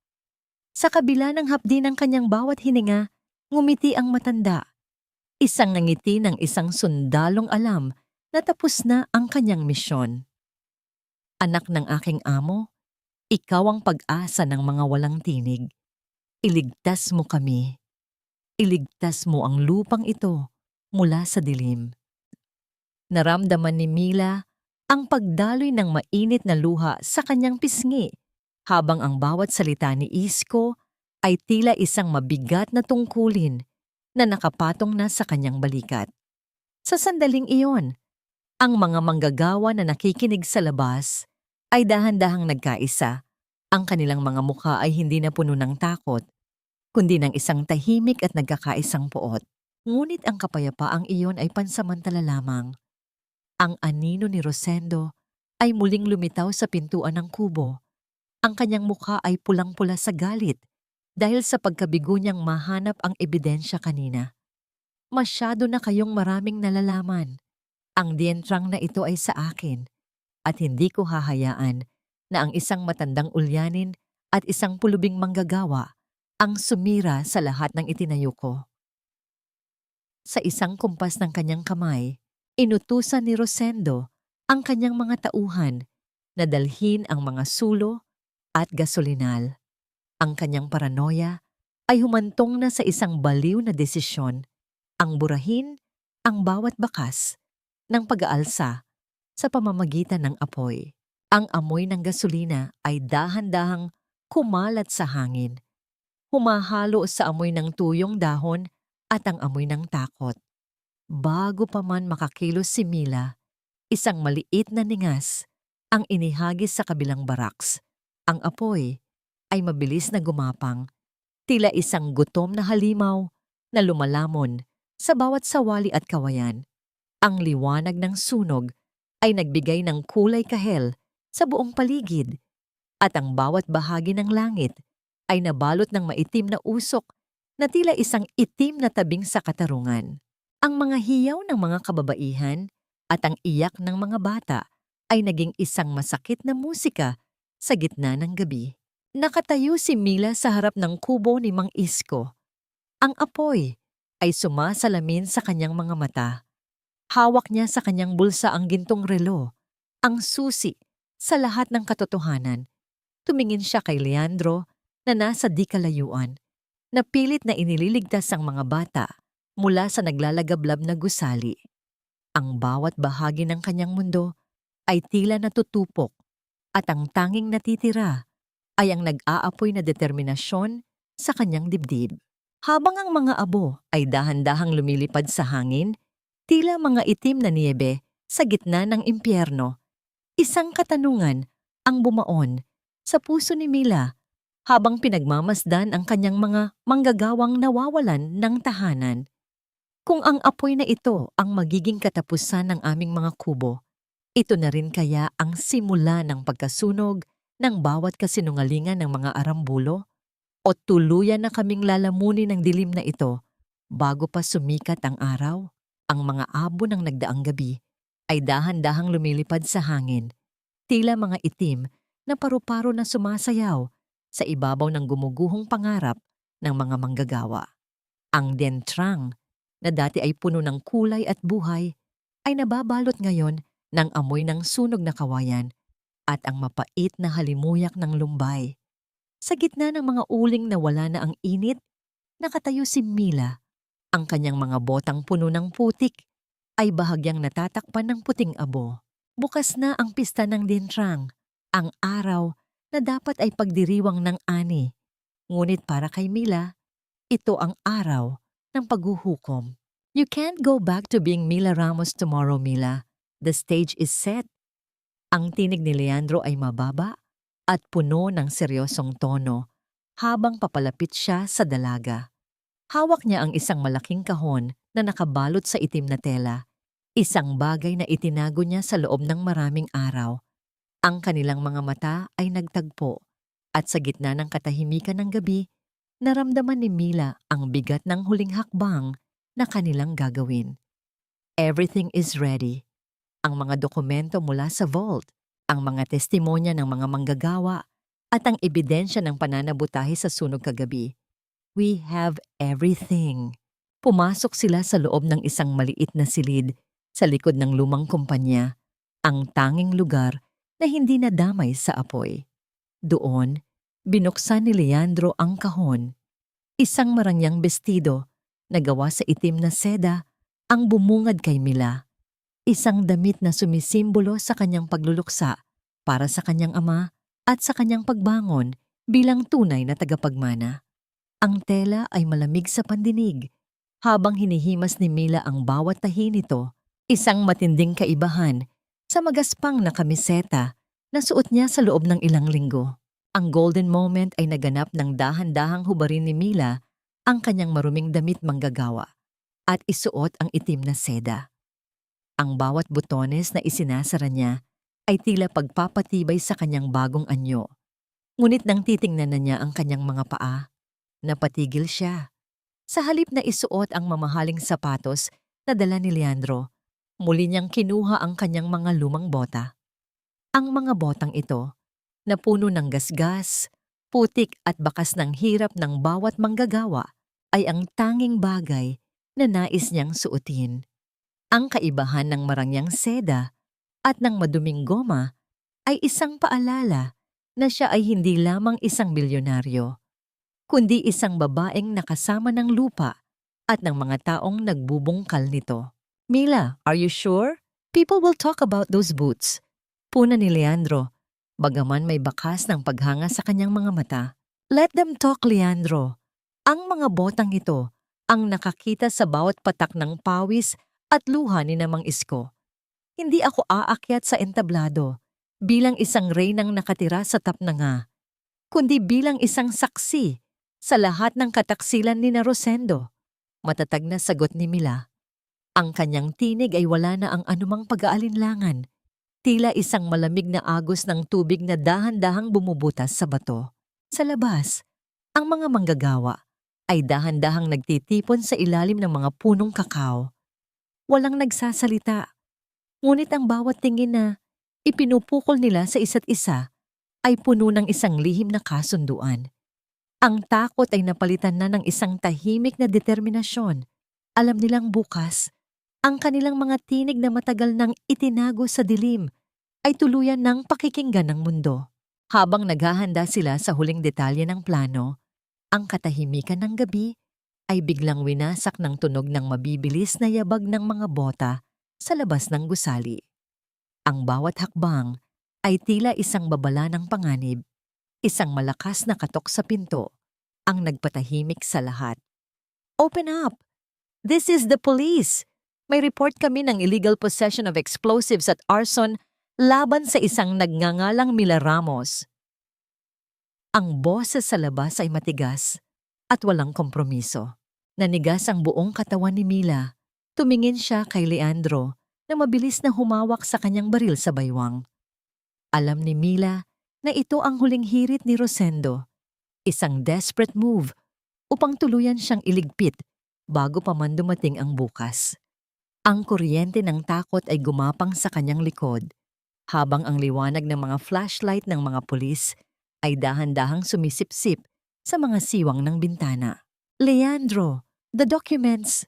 Sa kabila ng hapdi ng kanyang bawat hininga, ngumiti ang matanda. Isang ngiti ng isang sundalong alam na tapos na ang kanyang misyon. Anak ng aking amo, ikaw ang pag-asa ng mga walang tinig. Iligtas mo kami. Iligtas mo ang lupang ito mula sa dilim. Naramdaman ni Mila ang pagdaloy ng mainit na luha sa kanyang pisngi habang ang bawat salita ni Isko ay tila isang mabigat na tungkulin na nakapatong na sa kanyang balikat. Sa sandaling iyon, ang mga manggagawa na nakikinig sa labas ay dahan-dahang nagkaisa. Ang kanilang mga mukha ay hindi na puno ng takot, kundi ng isang tahimik at nagkakaisang puot. Ngunit ang kapayapaang iyon ay pansamantala lamang. Ang anino ni Rosendo ay muling lumitaw sa pintuan ng kubo. Ang kanyang mukha ay pulang-pula sa galit dahil sa pagkabigo niyang mahanap ang ebidensya kanina. Masyado na kayong maraming nalalaman. Ang dientrang na ito ay sa akin at hindi ko hahayaan na ang isang matandang ulyanin at isang pulubing manggagawa ang sumira sa lahat ng itinayo ko. Sa isang kumpas ng kanyang kamay, inutusan ni Rosendo ang kanyang mga tauhan na dalhin ang mga sulo at gasolinal. Ang kanyang paranoia ay humantong na sa isang baliw na desisyon, ang burahin ang bawat bakas ng pag-aalsa sa pamamagitan ng apoy. Ang amoy ng gasolina ay dahan-dahang kumalat sa hangin, humahalo sa amoy ng tuyong dahon at ang amoy ng takot. Bago pa man makakilos si Mila, isang maliit na ningas ang inihagis sa kabilang baraks. Ang apoy ay mabilis na gumapang, tila isang gutom na halimaw na lumalamon sa bawat sawali at kawayan. Ang liwanag ng sunog ay nagbigay ng kulay kahel sa buong paligid at ang bawat bahagi ng langit ay nabalot ng maitim na usok na tila isang itim na tabing sa katarungan. Ang mga hiyaw ng mga kababaihan at ang iyak ng mga bata ay naging isang masakit na musika sa gitna ng gabi. Nakatayo si Mila sa harap ng kubo ni Mang Isko. Ang apoy ay sumasalamin sa kanyang mga mata. Hawak niya sa kanyang bulsa ang gintong relo, ang susi sa lahat ng katotohanan. Tumingin siya kay Leandro na nasa di kalayuan, na pilit na inililigtas ang mga bata mula sa naglalagablab na gusali. Ang bawat bahagi ng kanyang mundo ay tila natutupok at ang tanging natitira ay ang nag-aapoy na determinasyon sa kanyang dibdib. Habang ang mga abo ay dahan-dahang lumilipad sa hangin, tila mga itim na niyebe sa gitna ng impyerno, isang katanungan ang bumaon sa puso ni Mila habang pinagmamasdan ang kanyang mga manggagawang nawawalan ng tahanan. Kung ang apoy na ito ang magiging katapusan ng aming mga kubo, ito na rin kaya ang simula ng pagkasunog ng bawat kasinungalingan ng mga arambulo? O tuluyan na kaming lalamunin ng dilim na ito bago pa sumikat ang araw? Ang mga abo ng nagdaang gabi ay dahan-dahang lumilipad sa hangin, tila mga itim na paru-paro na sumasayaw sa ibabaw ng gumuguhong pangarap ng mga manggagawa. Ang dientrang na dati ay puno ng kulay at buhay ay nababalot ngayon ng amoy ng sunog na kawayan at ang mapait na halimuyak ng lumbay. Sa gitna ng mga uling na wala na ang init, nakatayo si Mila. Ang kanyang mga botang puno ng putik ay bahagyang natatakpan ng puting abo. Bukas na ang pista ng dientrang, ang araw na dapat ay pagdiriwang ng ani. Ngunit para kay Mila, ito ang araw ng paghuhukom. You can't go back to being Mila Ramos tomorrow, Mila. The stage is set. Ang tinig ni Leandro ay mababa at puno ng seryosong tono habang papalapit siya sa dalaga. Hawak niya ang isang malaking kahon na nakabalot sa itim na tela. Isang bagay na itinago niya sa loob ng maraming araw. Ang kanilang mga mata ay nagtagpo at sa gitna ng katahimikan ng gabi, naramdaman ni Mila ang bigat ng huling hakbang na kanilang gagawin. Everything is ready. Ang mga dokumento mula sa vault, ang mga testimonya ng mga manggagawa, at ang ebidensya ng pananabutahe sa sunog kagabi. We have everything. Pumasok sila sa loob ng isang maliit na silid sa likod ng lumang kumpanya, ang tanging lugar na hindi nadamay sa apoy. Doon, binuksan ni Leandro ang kahon. Isang marangyang bestido na gawa sa itim na seda ang bumungad kay Mila. Isang damit na sumisimbolo sa kanyang pagluluksa para sa kanyang ama at sa kanyang pagbangon bilang tunay na tagapagmana. Ang tela ay malamig sa pandinig. Habang hinihimas ni Mila ang bawat tahi nito, isang matinding kaibahan sa magaspang na kamiseta na suot niya sa loob ng ilang linggo. Ang golden moment ay naganap ng dahan-dahang hubarin ni Mila ang kanyang maruming damit manggagawa at isuot ang itim na seda. Ang bawat butones na isinasara niya ay tila pagpapatibay sa kanyang bagong anyo. Ngunit nang titingnan na niya ang kanyang mga paa, napatigil siya. Sa halip na isuot ang mamahaling sapatos na dala ni Leandro, muli niyang kinuha ang kanyang mga lumang bota. Ang mga botang ito, na puno ng gasgas, putik at bakas ng hirap ng bawat manggagawa, ay ang tanging bagay na nais niyang suotin. Ang kaibahan ng marangyang seda at ng maduming goma ay isang paalala na siya ay hindi lamang isang bilyonaryo, kundi isang babaeng nakasama ng lupa at ng mga taong nagbubungkal nito. Mila, are you sure? People will talk about those boots. Puna ni Leandro, bagaman may bakas ng paghanga sa kanyang mga mata. Let them talk, Leandro. Ang mga botang ito ang nakakita sa bawat patak ng pawis at luha ni Namang Isko. Hindi ako aakyat sa entablado bilang isang reynang nakatira sa tapnanga, kundi bilang isang saksi sa lahat ng kataksilan ni na Rosendo. Matatag na sagot ni Mila. Ang kanyang tinig ay wala na ang anumang pag-aalinlangan, tila isang malamig na agos ng tubig na dahan-dahang bumubutas sa bato. Sa labas, ang mga manggagawa ay dahan-dahang nagtitipon sa ilalim ng mga punong kakao. Walang nagsasalita, ngunit ang bawat tingin na ipinupukol nila sa isa't isa ay puno ng isang lihim na kasunduan. Ang takot ay napalitan na ng isang tahimik na determinasyon. Alam nilang bukas, ang kanilang mga tinig na matagal nang itinago sa dilim ay tuluyan ng pakikinggan ng mundo. Habang naghahanda sila sa huling detalye ng plano, ang katahimikan ng gabi ay biglang winasak ng tunog ng mabibilis na yabag ng mga bota sa labas ng gusali. Ang bawat hakbang ay tila isang babala ng panganib, isang malakas na katok sa pinto ang nagpatahimik sa lahat. Open up! This is the police! May report kami ng illegal possession of explosives at arson laban sa isang nagngangalang Mila Ramos. Ang boses sa labas ay matigas at walang kompromiso. Nanigas ang buong katawan ni Mila. Tumingin siya kay Leandro na mabilis na humawak sa kanyang baril sa baywang. Alam ni Mila na ito ang huling hirit ni Rosendo, isang desperate move upang tuluyan siyang iligpit bago pa man dumating ang bukas. Ang kuryente ng takot ay gumapang sa kanyang likod, habang ang liwanag ng mga flashlight ng mga pulis ay dahan-dahang sumisipsip sa mga siwang ng bintana. Leandro, the documents!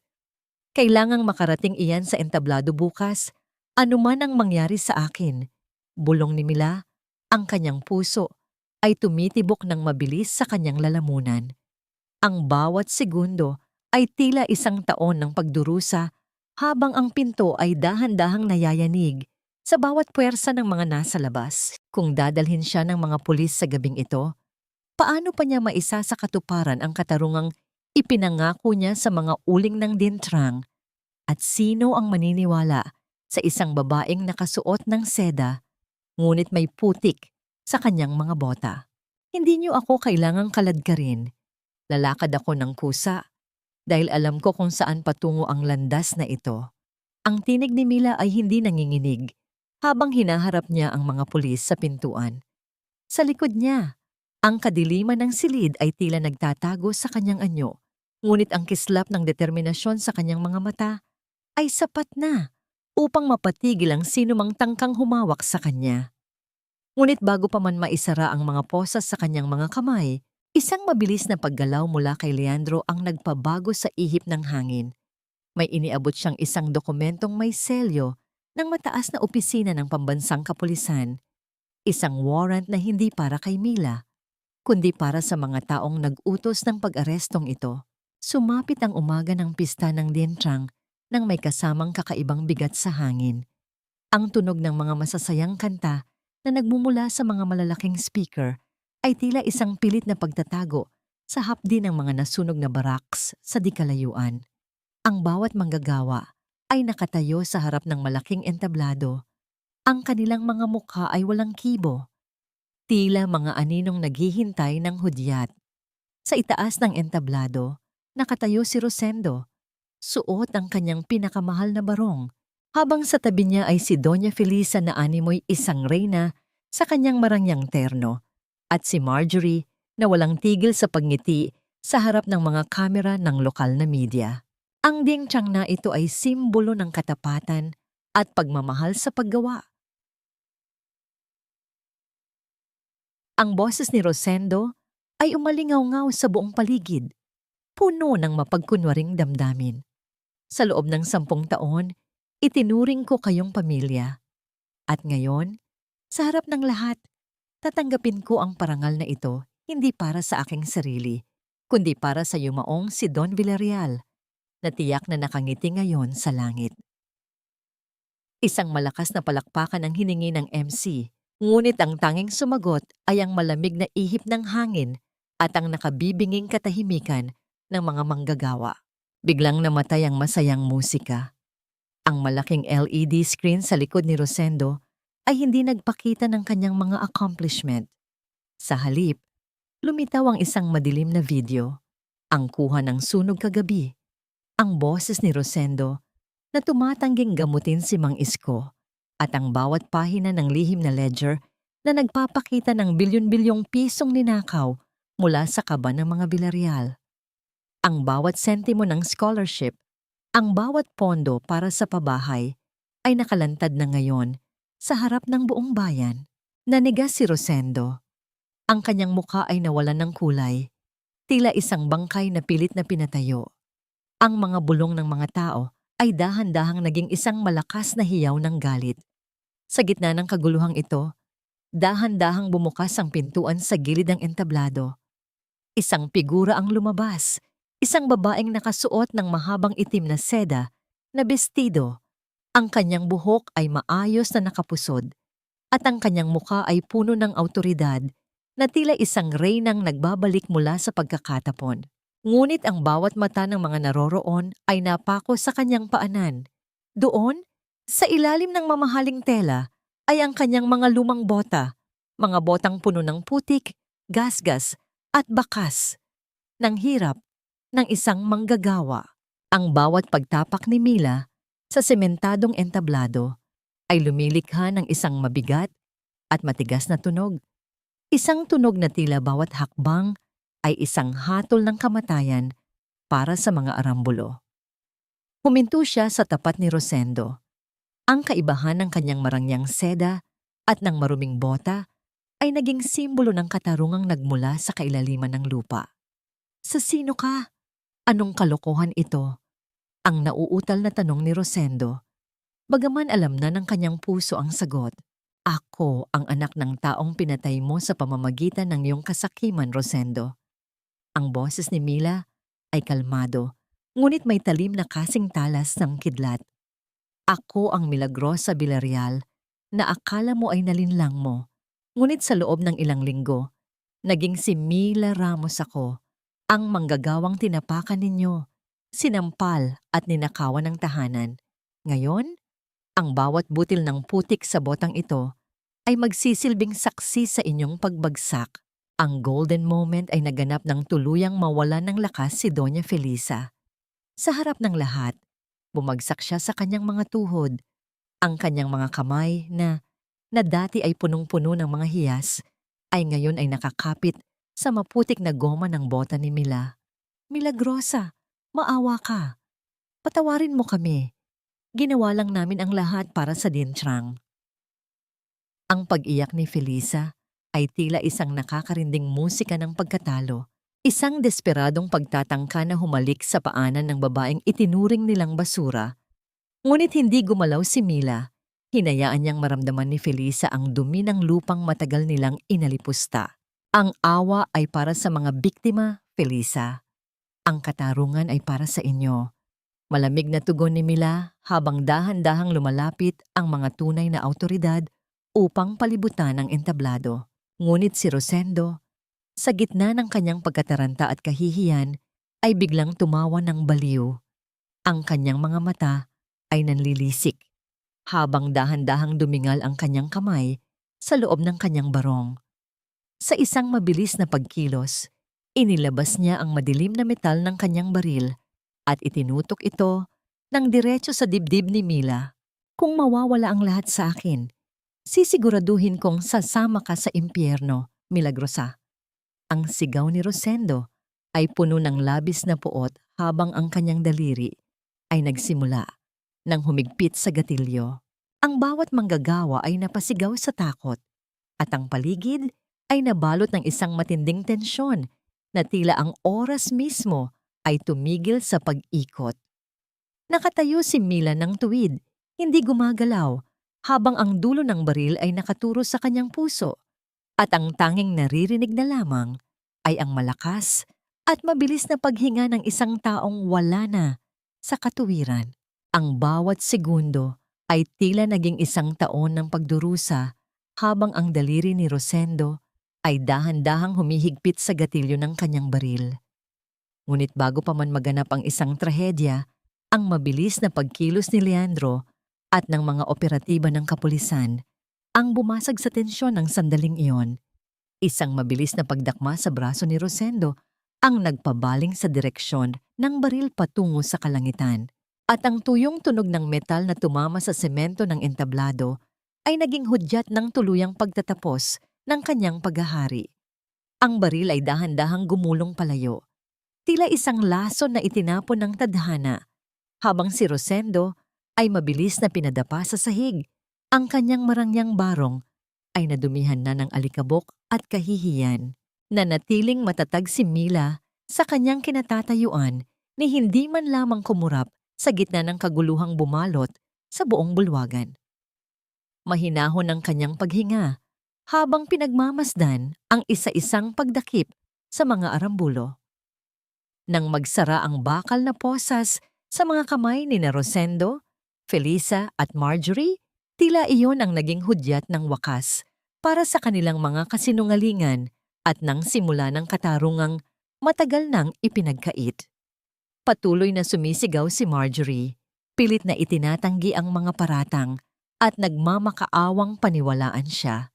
Kailangang makarating iyan sa entablado bukas, anuman ang mangyari sa akin. Bulong ni Mila, ang kanyang puso ay tumitibok ng mabilis sa kanyang lalamunan. Ang bawat segundo ay tila isang taon ng pagdurusa habang ang pinto ay dahan-dahang nayayanig sa bawat puwersa ng mga nasa labas. Kung dadalhin siya ng mga pulis sa gabing ito, paano pa niya maisa sa katuparan ang katarungang ipinangako niya sa mga uling ng dintrang? At sino ang maniniwala sa isang babaeng nakasuot ng seda ngunit may putik sa kanyang mga bota? Hindi niyo ako kailangang kaladkarin. Lalakad ako ng kusa dahil alam ko kung saan patungo ang landas na ito. Ang tinig ni Mila ay hindi nanginginig habang hinaharap niya ang mga pulis sa pintuan. Sa likod niya, ang kadiliman ng silid ay tila nagtatago sa kanyang anyo, ngunit ang kislap ng determinasyon sa kanyang mga mata ay sapat na upang mapatigil ang sinumang tangkang humawak sa kanya. Ngunit bago pa man maisara ang mga posas sa kanyang mga kamay, isang mabilis na paggalaw mula kay Leandro ang nagpabago sa ihip ng hangin. May iniabot siyang isang dokumentong may selyo ng mataas na opisina ng pambansang kapulisan. Isang warrant na hindi para kay Mila, kundi para sa mga taong nag-utos ng pag-arestong ito. Sumapit ang umaga ng pista ng Dientrang nang may kasamang kakaibang bigat sa hangin. Ang tunog ng mga masasayang kanta na nagmumula sa mga malalaking speaker ay tila isang pilit na pagtatago sa hapdi ng mga nasunog na barracks sa di kalayuan. Ang bawat manggagawa ay nakatayo sa harap ng malaking entablado. Ang kanilang mga mukha ay walang kibo, tila mga aninong naghihintay ng hudyat. Sa itaas ng entablado, nakatayo si Rosendo, suot ang kanyang pinakamahal na barong, habang sa tabi niya ay si Doña Felisa na animoy isang reyna sa kanyang marangyang terno, at si Marjorie na walang tigil sa pagngiti sa harap ng mga kamera ng lokal na media. Ang Dientrang na ito ay simbolo ng katapatan at pagmamahal sa paggawa. Ang boses ni Rosendo ay umalingaw-ngaw sa buong paligid, puno ng mapagkunwaring damdamin. Sa loob ng 10 taon, itinuring ko kayong pamilya. At ngayon, sa harap ng lahat, tatanggapin ko ang parangal na ito hindi para sa aking sarili, kundi para sa yumaong si Don Villarreal, na tiyak na nakangiti ngayon sa langit. Isang malakas na palakpakan ang hiningi ng MC, ngunit ang tanging sumagot ay ang malamig na ihip ng hangin at ang nakabibinging katahimikan ng mga manggagawa. Biglang namatay ang masayang musika. Ang malaking LED screen sa likod ni Rosendo ay hindi nagpakita ng kanyang mga accomplishment. Sa halip, lumitaw ang isang madilim na video, ang kuha ng sunog kagabi, ang boses ni Rosendo na tumatangging gamutin si Mang Isko, at ang bawat pahina ng lihim na ledger na nagpapakita ng bilyon-bilyong pisong ninakaw mula sa kaba ng mga Villarreal. Ang bawat sentimo ng scholarship, ang bawat pondo para sa pabahay ay nakalantad na ngayon sa harap ng buong bayan. Nanigas si Rosendo. Ang kanyang mukha ay nawalan ng kulay, tila isang bangkay na pilit na pinatayo. Ang mga bulong ng mga tao ay dahan-dahang naging isang malakas na hiyaw ng galit. Sa gitna ng kaguluhang ito, dahan-dahang bumukas ang pintuan sa gilid ng entablado. Isang figura ang lumabas, isang babaeng nakasuot ng mahabang itim na seda na bestido. Ang kanyang buhok ay maayos na nakapusod, at ang kanyang mukha ay puno ng awtoridad na tila isang reynang nagbabalik mula sa pagkakatapon. Ngunit ang bawat mata ng mga naroroon ay napako sa kanyang paanan. Doon, sa ilalim ng mamahaling tela, ay ang kanyang mga lumang bota, mga botang puno ng putik, gasgas, at bakas. Ng hirap ng isang manggagawa. Ang bawat pagtapak ni Mila sa sementadong entablado ay lumilikha ng isang mabigat at matigas na tunog. Isang tunog na tila bawat hakbang ay isang hatol ng kamatayan para sa mga arambulo. Huminto siya sa tapat ni Rosendo. Ang kaibahan ng kanyang marangyang seda at ng maruming bota ay naging simbolo ng katarungang nagmula sa kailaliman ng lupa. Sa sino ka? Anong kalokohan ito? Ang nauutal na tanong ni Rosendo. Bagaman alam na ng kanyang puso ang sagot. Ako ang anak ng taong pinatay mo sa pamamagitan ng iyong kasakiman, Rosendo. Ang boses ni Mila ay kalmado, ngunit may talim na kasing talas ng kidlat. Ako ang Milagrosa Villarreal na akala mo ay nalinlang mo, ngunit sa loob ng ilang linggo, naging si Mila Ramos ako, ang manggagawang tinapakan ninyo, sinampal at ninakawan ng tahanan. Ngayon, ang bawat butil ng putik sa botang ito ay magsisilbing saksi sa inyong pagbagsak. Ang golden moment ay naganap ng tuluyang mawalan ng lakas si Doña Felisa. Sa harap ng lahat, Bumagsak siya sa kanyang mga tuhod. Ang kanyang mga kamay na dati ay punong-puno ng mga hiyas, ay ngayon ay nakakapit sa maputik na goma ng bota ni Mila. Milagrosa, maawa ka. Patawarin mo kami. Ginawa lang namin ang lahat para sa Dintrang. Ang pag-iyak ni Felisa ay tila isang nakakarinding musika ng pagkatalo. Isang desperadong pagtatangka na humalik sa paanan ng babaeng itinuring nilang basura. Ngunit hindi gumalaw si Mila. Hinayaan niyang maramdaman ni Felisa ang dumi ng lupang matagal nilang inalipusta. Ang awa ay para sa mga biktima, Felisa. Ang katarungan ay para sa inyo. Malamig na tugon ni Mila habang dahan-dahang lumalapit ang mga tunay na awtoridad upang palibutan ang entablado. Ngunit si Rosendo, sa gitna ng kanyang pagkataranta at kahihiyan, ay biglang tumawa ng baliw. Ang kanyang mga mata ay nanlilisik, habang dahan-dahang dumingal ang kanyang kamay sa loob ng kanyang barong. Sa isang mabilis na pagkilos, inilabas niya ang madilim na metal ng kanyang baril at itinutok ito ng diretso sa dibdib ni Mila. Kung mawawala ang lahat sa akin, sisiguraduhin kong sasama ka sa impyerno, Milagrosa. Ang sigaw ni Rosendo ay puno ng labis na puot habang ang kanyang daliri ay nagsimula nang humigpit sa gatilyo. Ang bawat manggagawa ay napasigaw sa takot at ang paligid ay nabalot ng isang matinding tensyon na tila ang oras mismo ay tumigil sa pag-ikot. Nakatayo si Mila ng tuwid, hindi gumagalaw, habang ang dulo ng baril ay nakaturo sa kanyang puso at ang tanging naririnig na lamang ay ang malakas at mabilis na paghinga ng isang taong wala na sa katuwiran. Ang bawat segundo ay tila naging isang taon ng pagdurusa habang ang daliri ni Rosendo ay dahan-dahang humihigpit sa gatilyo ng kanyang baril. Ngunit bago pa man maganap ang isang trahedya, ang mabilis na pagkilos ni Leandro at ng mga operatiba ng kapulisan ang bumasag sa tensyon ng sandaling iyon. Isang mabilis na pagdakma sa braso ni Rosendo ang nagpabaling sa direksyon ng baril patungo sa kalangitan. At ang tuyong tunog ng metal na tumama sa semento ng entablado ay naging hudyat ng tuluyang pagtatapos ng kanyang paghahari. Ang baril ay dahan-dahang gumulong palayo, tila isang lason na itinapon ng tadhana, habang si Rosendo ay mabilis na pinadapa sa sahig. Ang kanyang marangyang barong ay nadumihan na ng alikabok at kahihiyan. Nanatiling matatag si Mila sa kanyang kinatatayuan ni hindi man lamang kumurap sa gitna ng kaguluhang bumalot sa buong bulwagan. Mahinahon ang kanyang paghinga habang pinagmamasdan ang isa-isang pagdakip sa mga arambulo. Nang magsara ang bakal na posas sa mga kamay ni Rosendo, Felisa at Marjorie, tila iyon ang naging hudyat ng wakas para sa kanilang mga kasinungalingan at nang simula ng katarungang matagal nang ipinagkait. Patuloy na sumisigaw si Marjorie, pilit na itinatanggi ang mga paratang at nagmamakaawang paniwalaan siya.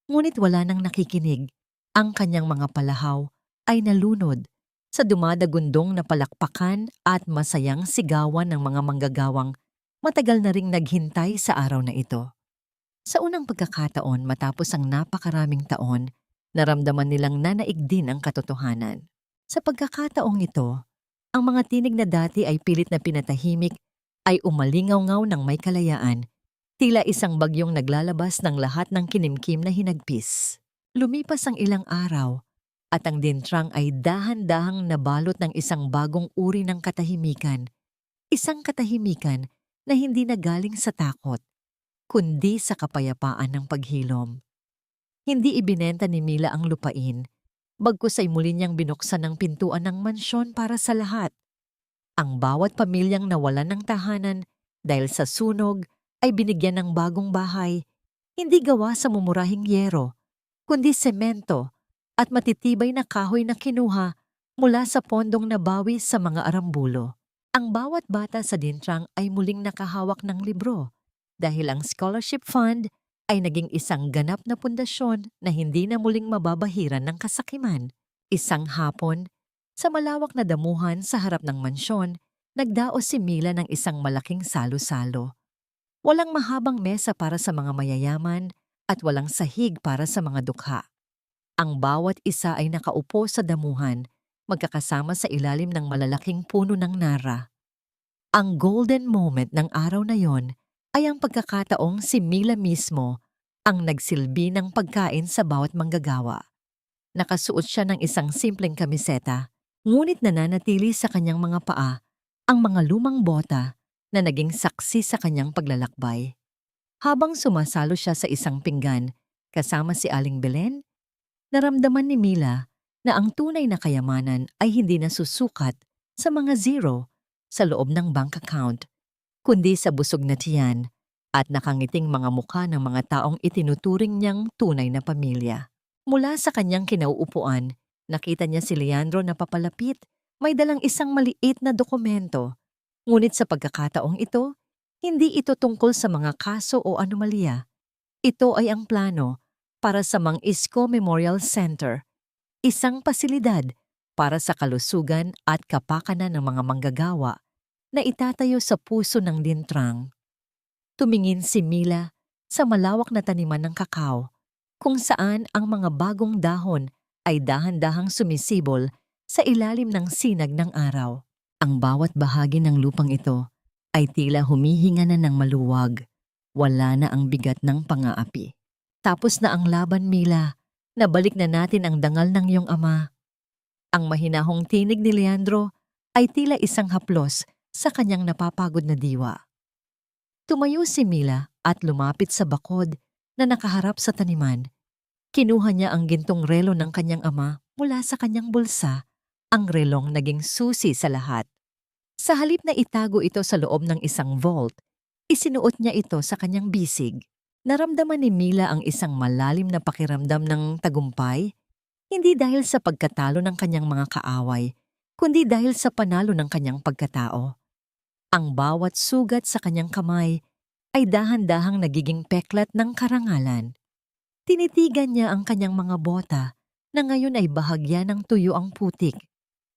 Ngunit wala nang nakikinig. Ang kanyang mga palahaw ay nalunod sa dumadagundong na palakpakan at masayang sigawan ng mga manggagawang matagal na ring naghintay sa araw na ito. Sa unang pagkakataon matapos ang napakaraming taon, naramdaman nilang nanaig din ang katotohanan. Sa pagkakataong ito, ang mga tinig na dati ay pilit na pinatahimik ay umalingaw-ngaw ng may kalayaan, tila isang bagyong naglalabas ng lahat ng kinimkim na hinagpis. Lumipas ang ilang araw at ang Dintrang ay dahan-dahang nabalot ng isang bagong uri ng katahimikan. Isang katahimikan na hindi nagaling sa takot, kundi sa kapayapaan ng paghilom. Hindi ibinenta ni Mila ang lupain, bagkus ay muli niyang binuksan ang pintuan ng mansyon para sa lahat. Ang bawat pamilyang nawalan ng tahanan dahil sa sunog ay binigyan ng bagong bahay, hindi gawa sa mumurahing yero, kundi semento at matitibay na kahoy na kinuha mula sa pondong nabawi sa mga arambulo. Ang bawat bata sa Dintrang ay muling nakahawak ng libro dahil ang scholarship fund ay naging isang ganap na pundasyon na hindi na muling mababahiran ng kasakiman. Isang hapon, sa malawak na damuhan sa harap ng mansyon, Nagdaos si Mila ng isang malaking salo-salo. Walang mahabang mesa para sa mga mayayaman at walang sahig para sa mga dukha. Ang bawat isa ay nakaupo sa damuhan, magkakasama sa ilalim ng malalaking puno ng nara. Ang golden moment ng araw na yon ay ang pagkakataong si Mila mismo ang nagsilbi ng pagkain sa bawat manggagawa. Nakasuot siya ng isang simpleng kamiseta, ngunit nananatili sa kanyang mga paa ang mga lumang bota na naging saksi sa kanyang paglalakbay. Habang sumasalo siya sa isang pinggan kasama si Aling Belen, naramdaman ni Mila na ang tunay na kayamanan ay hindi nasusukat sa mga zero sa loob ng bank account, kundi sa busog na tiyan at nakangiting mga mukha ng mga taong itinuturing niyang tunay na pamilya. Mula sa kanyang kinauupuan, nakita niya si Leandro na papalapit, may dalang isang maliit na dokumento. Ngunit sa pagkakataong ito, hindi ito tungkol sa mga kaso o anomalya. Ito ay ang plano para sa Mang Isko Memorial Center, isang pasilidad para sa kalusugan at kapakanan ng mga manggagawa na itatayo sa puso ng Lintrang. Tumingin si Mila sa malawak na taniman ng kakao, kung saan ang mga bagong dahon ay dahan-dahang sumisibol sa ilalim ng sinag ng araw. Ang bawat bahagi ng lupang ito ay tila humihinga na ng maluwag. Wala na ang bigat ng pang-aapi. Tapos na ang laban, Mila. Nabalik na natin ang dangal ng iyong ama. Ang mahinahong tinig ni Leandro ay tila isang haplos sa kanyang napapagod na diwa. Tumayo si Mila at lumapit sa bakod na nakaharap sa taniman. Kinuha niya ang gintong relo ng kanyang ama mula sa kanyang bulsa. Ang relong naging susi sa lahat. Sa halip na itago ito sa loob ng isang vault, isinuot niya ito sa kanyang bisig. Naramdaman ni Mila ang isang malalim na pakiramdam ng tagumpay, hindi dahil sa pagkatalo ng kanyang mga kaaway, kundi dahil sa panalo ng kanyang pagkatao. Ang bawat sugat sa kanyang kamay ay dahan-dahang nagiging peklat ng karangalan. Tinitigan niya ang kanyang mga bota na ngayon ay bahagya ng tuyo ang putik.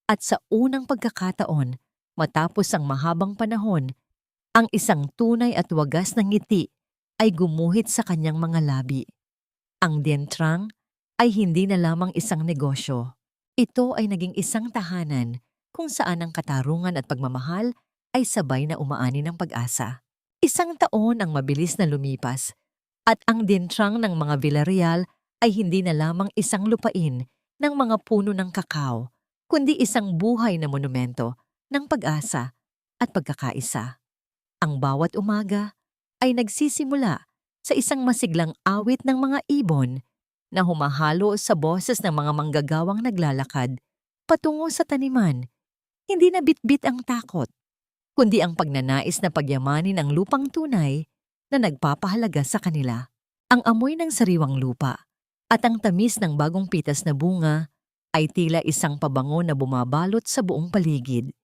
At sa unang pagkakataon, matapos ang mahabang panahon, ang isang tunay at wagas na ngiti ay gumuhit sa kanyang mga labi. Ang Lintrang ay hindi na lamang isang negosyo. Ito ay naging isang tahanan kung saan ang katarungan at pagmamahal ay sabay na umaani ng pag-asa. Isang taon ang mabilis na lumipas at ang Lintrang ng mga Villarreal ay hindi na lamang isang lupain ng mga puno ng kakao, kundi isang buhay na monumento ng pag-asa at pagkakaisa. Ang bawat umaga ay nagsisimula sa isang masiglang awit ng mga ibon na humahalo sa boses ng mga manggagawang naglalakad patungo sa taniman. Hindi na bitbit ang takot, kundi ang pagnanais na pagyamanin ang lupang tunay na nagpapahalaga sa kanila. Ang amoy ng sariwang lupa at ang tamis ng bagong pitas na bunga ay tila isang pabango na bumabalot sa buong paligid.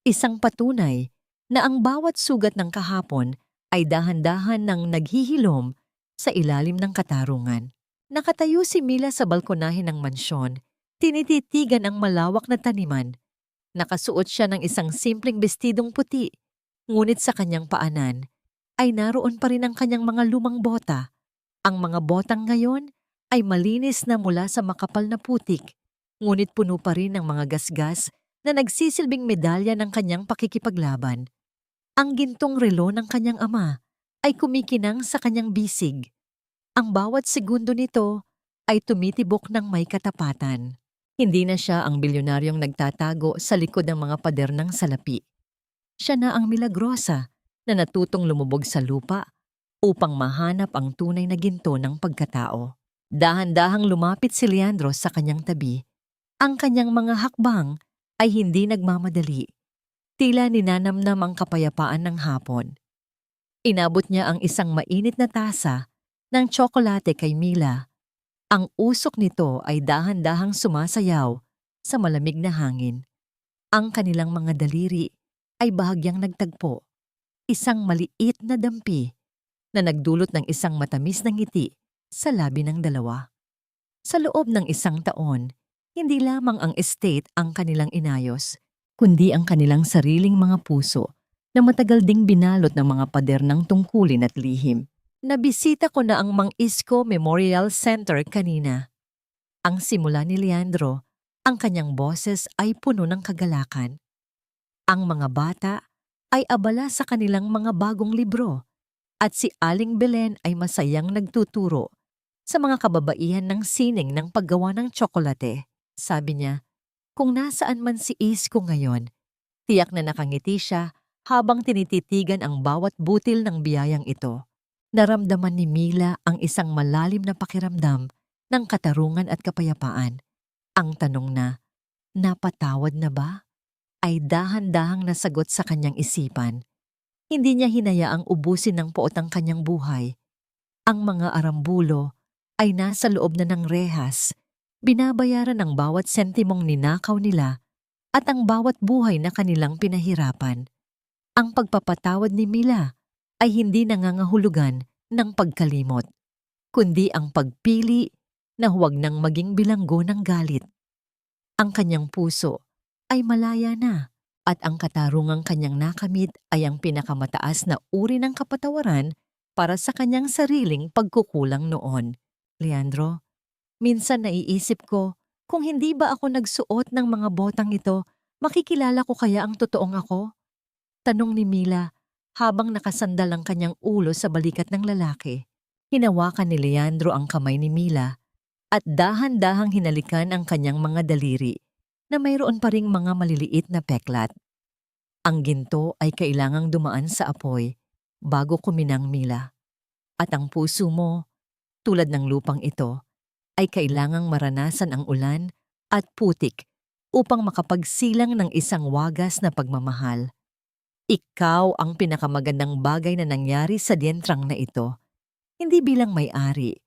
Isang patunay na ang bawat sugat ng kahapon ay dahan-dahan nang naghihilom sa ilalim ng katarungan. Nakatayo si Mila sa balkonahe ng mansyon, tinititigan ang malawak na taniman. Nakasuot siya ng isang simpleng bestidong puti, ngunit sa kanyang paanan ay naroon pa rin ang kanyang mga lumang bota. Ang mga botang ngayon ay malinis na mula sa makapal na putik, ngunit puno pa rin ng mga gasgas na nagsisilbing medalya ng kanyang pakikipaglaban. Ang gintong relo ng kanyang ama ay kumikinang sa kanyang bisig. Ang bawat segundo nito ay tumitibok ng may katapatan. Hindi na siya ang bilyonaryong nagtatago sa likod ng mga pader ng salapi. Siya na ang milagrosa na natutong lumubog sa lupa upang mahanap ang tunay na ginto ng pagkatao. Dahan-dahang lumapit si Leandro sa kanyang tabi. Ang kanyang mga hakbang ay hindi nagmamadali. Tila ninanamnam ang kapayapaan ng hapon. Inabot niya ang isang mainit na tasa ng tsokolate kay Mila. Ang usok nito ay dahan-dahang sumasayaw sa malamig na hangin. Ang kanilang mga daliri ay bahagyang nagtagpo. Isang maliit na dampi na nagdulot ng isang matamis na ngiti sa labi ng dalawa. Sa loob ng isang taon, hindi lamang ang estate ang kanilang inayos, kundi ang kanilang sariling mga puso na matagal ding binalot ng mga pader ng tungkulin at lihim. Nabisita ko na ang Mang Isko Memorial Center kanina. Ang simula ni Leandro, ang kanyang boses ay puno ng kagalakan. Ang mga bata ay abala sa kanilang mga bagong libro at si Aling Belen ay masayang nagtuturo sa mga kababaihan ng sining ng paggawa ng tsokolate. Sabi niya, kung nasaan man si Isko ngayon, tiyak na nakangiti siya habang tinititigan ang bawat butil ng biyayang ito. Naramdaman ni Mila ang isang malalim na pakiramdam ng katarungan at kapayapaan. Ang tanong na, napatawad na ba? Ay dahan-dahang nasagot sa kanyang isipan. Hindi niya hinayaang ubusin ng poot ang kanyang buhay. Ang mga arambulo ay nasa loob na ng rehas, binabayaran ang bawat sentimong ninakaw nila at ang bawat buhay na kanilang pinahirapan. Ang pagpapatawad ni Mila ay hindi nangangahulugan ng pagkalimot, kundi ang pagpili na huwag nang maging bilanggo ng galit. Ang kanyang puso ay malaya na at ang katarungang kanyang nakamit ay ang pinakamataas na uri ng kapatawaran para sa kanyang sariling pagkukulang noon. Leandro, minsan naiisip ko, kung hindi ba ako nagsuot ng mga botang ito, makikilala ko kaya ang totoong ako? Tanong ni Mila habang nakasandal ang kanyang ulo sa balikat ng lalaki. Hinawakan ni Leandro ang kamay ni Mila at dahan-dahang hinalikan ang kanyang mga daliri na mayroon pa ring mga maliliit na peklat. Ang ginto ay kailangang dumaan sa apoy bago kuminang, Mila. At ang puso mo, tulad ng lupang ito, ay kailangang maranasan ang ulan at putik upang makapagsilang ng isang wagas na pagmamahal. Ikaw ang pinakamagandang bagay na nangyari sa dientrang na ito, hindi bilang may-ari,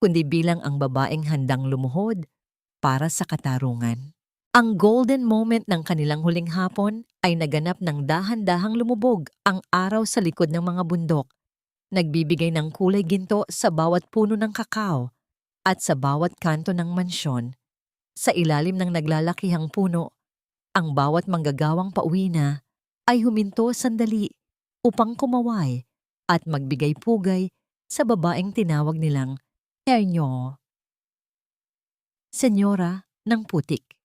kundi bilang ang babaeng handang lumuhod para sa katarungan. Ang golden moment ng kanilang huling hapon ay naganap ng dahan-dahang lumubog ang araw sa likod ng mga bundok, nagbibigay ng kulay ginto sa bawat puno ng kakao at sa bawat kanto ng mansyon. Sa ilalim ng naglalakihang puno, ang bawat manggagawang pauwi na ay huminto sandali upang kumaway at magbigay pugay sa babaeng tinawag nilang Herño, Senyora ng Putik.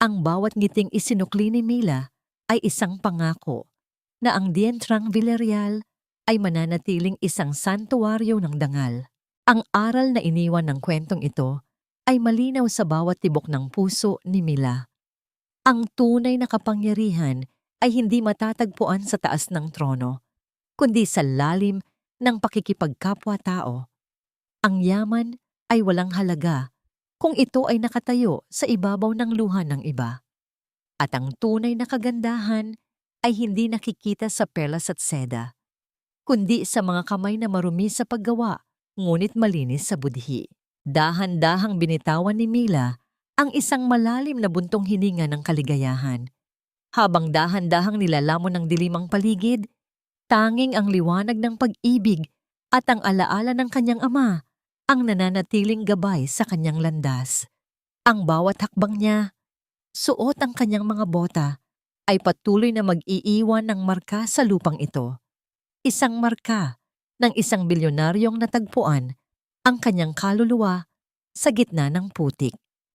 Ang bawat ngiting isinukli ni Mila ay isang pangako na ang dientrang Villarreal ay mananatiling isang santuwaryo ng dangal. Ang aral na iniwan ng kwentong ito ay malinaw sa bawat tibok ng puso ni Mila. Ang tunay na kapangyarihan ay hindi matatagpuan sa taas ng trono, kundi sa lalim ng pakikipagkapwa-tao. Ang yaman ay walang halaga kung ito ay nakatayo sa ibabaw ng luha ng iba. At ang tunay na kagandahan ay hindi nakikita sa perlas at seda, kundi sa mga kamay na marumi sa paggawa, ngunit malinis sa budhi. Dahan-dahang binitawan ni Mila ang isang malalim na buntong hininga ng kaligayahan. Habang dahan-dahang nilalamon ng dilim ang paligid, tanging ang liwanag ng pag-ibig at ang alaala ng kanyang ama ang nananatiling gabay sa kanyang landas. Ang bawat hakbang niya, suot ang kanyang mga bota, ay patuloy na mag-iiwan ng marka sa lupang ito. Isang marka ng isang bilyonaryong natagpuan ang kanyang kaluluwa sa gitna ng putik.